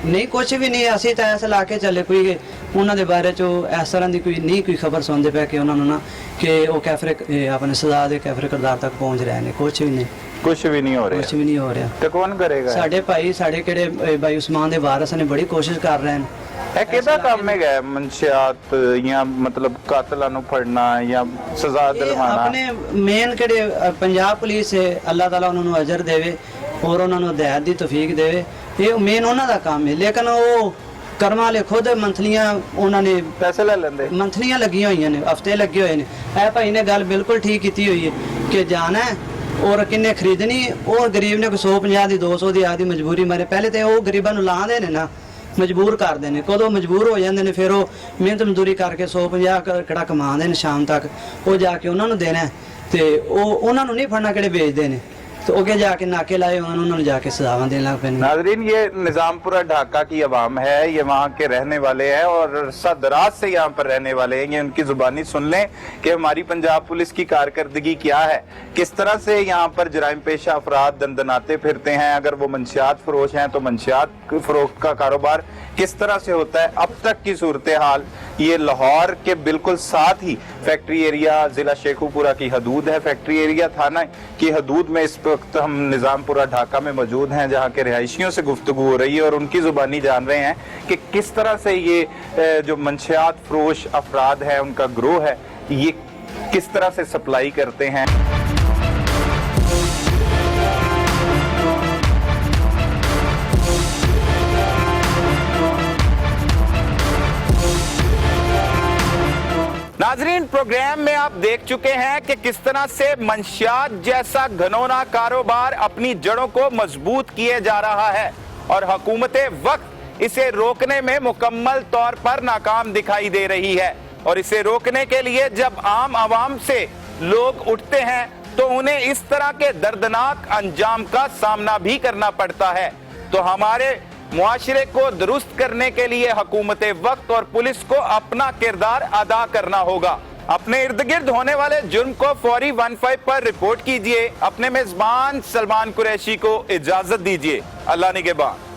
ਨਹੀਂ, ਕੁਝ ਵੀ ਨਹੀਂ। ਅਸੀਂ ਤਾਂ ਇਸ ਇਲਾਕੇ ਚੱਲੇ, ਕੋਈ ਉਹਨਾਂ ਦੇ ਬਾਰੇ ਚ ਇਸ ਤਰ੍ਹਾਂ ਦੀ ਕੋਈ ਖਬਰ ਸੁਣਦੇ ਪਏ ਕਿ ਉਹਨਾਂ ਨੂੰ ਨਾ ਕਿ ਉਹ ਕੈਫਰੇ ਆਪਣੇ ਸਜ਼ਾ ਦੇ ਕੈਫਰੇ ਕਿਰਦਾਰ ਤੱਕ ਪਹੁੰਚ ਰਹੇ ਨੇ। ਕੁਝ ਵੀ ਨਹੀਂ ਹੋ ਰਿਹਾ। ਤੇ ਕੌਣ ਕਰੇਗਾ? ਸਾਡੇ ਭਾਈ, ਸਾਡੇ ਕਿਹੜੇ ਭਾਈ ਉਸਮਾਨ ਦੇ ਵਾਰਿਸ ਨੇ ਬੜੀ ਕੋਸ਼ਿਸ਼ ਕਰ ਰਹੇ ਨੇ। ਇਹ ਕਿਹਦਾ ਕੰਮ ਹੈਗਾ ਮਨਸ਼ਿਆਤ ਜਾਂ ਮਤਲਬ ਕਾਤਲਾਂ ਨੂੰ ਫੜਨਾ ਜਾਂ ਸਜ਼ਾ ਦਿਲਵਾਣਾ? ਆਪਣੇ ਮੇਨ ਕਿਹੜੇ ਪੰਜਾਬ ਪੁਲਿਸ ਹੈ, ਅੱਲਾਹ ਤਾਲਾ ਉਹਨਾਂ ਨੂੰ ਅਜਰ ਦੇਵੇ ਔਰ ਉਹਨਾਂ ਨੂੰ ਹਦਾਇਤ ਦੀ ਤੌਫੀਕ ਦੇਵੇ, ਇਹ ਮੇਨ ਉਹਨਾਂ ਦਾ ਕੰਮ ਹੈ। ਲੇਕਿਨ ਉਹ ਕਰਮਾਂ ਵਾਲੇ ਖੁਦ ਮੰਥਲੀਆਂ ਉਹਨਾਂ ਨੇ ਪੈਸੇ ਲੈ ਲੈਂਦੇ, ਮੰਥਲੀਆਂ ਲੱਗੀਆਂ ਹੋਈਆਂ ਨੇ, ਹਫਤੇ ਲੱਗੇ ਹੋਏ ਨੇ। ਇਹ ਭਾਈ ਨੇ ਗੱਲ ਬਿਲਕੁਲ ਠੀਕ ਕੀਤੀ ਹੋਈ ਹੈ ਕਿ ਜਾਣਾ ਔਰ ਕਿੰਨੇ ਖਰੀਦਣੀ। ਉਹ ਗਰੀਬ ਨੇ ਕੋਈ 150 ਦੀ 200 ਦੀ ਆਦੀ ਮਜਬੂਰੀ ਮਾਰੇ, ਪਹਿਲੇ ਤੇ ਉਹ ਗਰੀਬਾਂ ਨੂੰ ਲਾਉਂਦੇ ਨੇ ਨਾ, ਮਜਬੂਰ ਕਰਦੇ ਨੇ। ਕਦੋਂ ਮਜਬੂਰ ਹੋ ਜਾਂਦੇ ਨੇ ਫਿਰ ਉਹ ਮਿਹਨਤ ਮਜ਼ਦੂਰੀ ਕਰਕੇ 150 ਕਿਹੜਾ ਕਮਾਉਂਦੇ ਨੇ ਸ਼ਾਮ ਤੱਕ, ਉਹ ਜਾ ਕੇ ਉਹਨਾਂ ਨੂੰ ਦੇਣਾ ਤੇ ਉਹ ਉਹਨਾਂ ਨੂੰ ਨਹੀਂ ਫੜਨਾ ਕਿਹੜੇ ਵੇਚਦੇ ਨੇ, तो ओके जाके नाके लाए उन्होंने जाके सजावां देने लग पे। नाजरीन, ये निजामपुरा ढाका की आवाम है, ये वहाँ के रहने वाले हैं और सदरात से यहाँ पर रहने वाले हैं। ये उनकी जुबानी सुन लें कि हमारी पंजाब पुलिस की कारकर्दगी क्या है, किस तरह से यहाँ पर जराइम पेशा अफराद दंदनाते फिरते हैं। अगर वो मंशियात फरोश हैं तो मंशियात फरोख्त का कारोबार किस तरह से होता है। अब तक की सूरत हाल ये लाहौर के बिल्कुल साथ ही फैक्ट्री एरिया जिला शेखुपुरा की हदूद है। फैक्ट्री एरिया थाना की हदूद में इस वक्त हम निजामपुरा ढाका में मौजूद हैं, जहाँ के रिहायशियों से गुफ्तगू हो रही है और उनकी जुबानी जान रहे हैं कि किस तरह से ये जो मंशियात फरोश अफराद है उनका ग्रोह है, ये किस तरह से सप्लाई करते हैं। नाजरीन, प्रोग्राम में आप देख चुके हैं कि किस तरह से मंशियात जैसा घनौना कारोबार अपनी जड़ों को मजबूत किए जा रहा है और हुकूमत वक्त इसे रोकने में मुकम्मल तौर पर नाकाम दिखाई दे रही है। और इसे रोकने के लिए जब आम आवाम से लोग उठते हैं तो उन्हें इस तरह के दर्दनाक अंजाम का सामना भी करना पड़ता है। तो हमारे मुआशरे को दुरुस्त करने के लिए हुकूमत वक्त और पुलिस को अपना किरदार अदा करना होगा। अपने इर्द गिर्द होने वाले जुर्म को फौरी 15 पर रिपोर्ट कीजिए। अपने मेजबान सलमान कुरैशी को इजाजत दीजिए। अल्लाह निगहबान।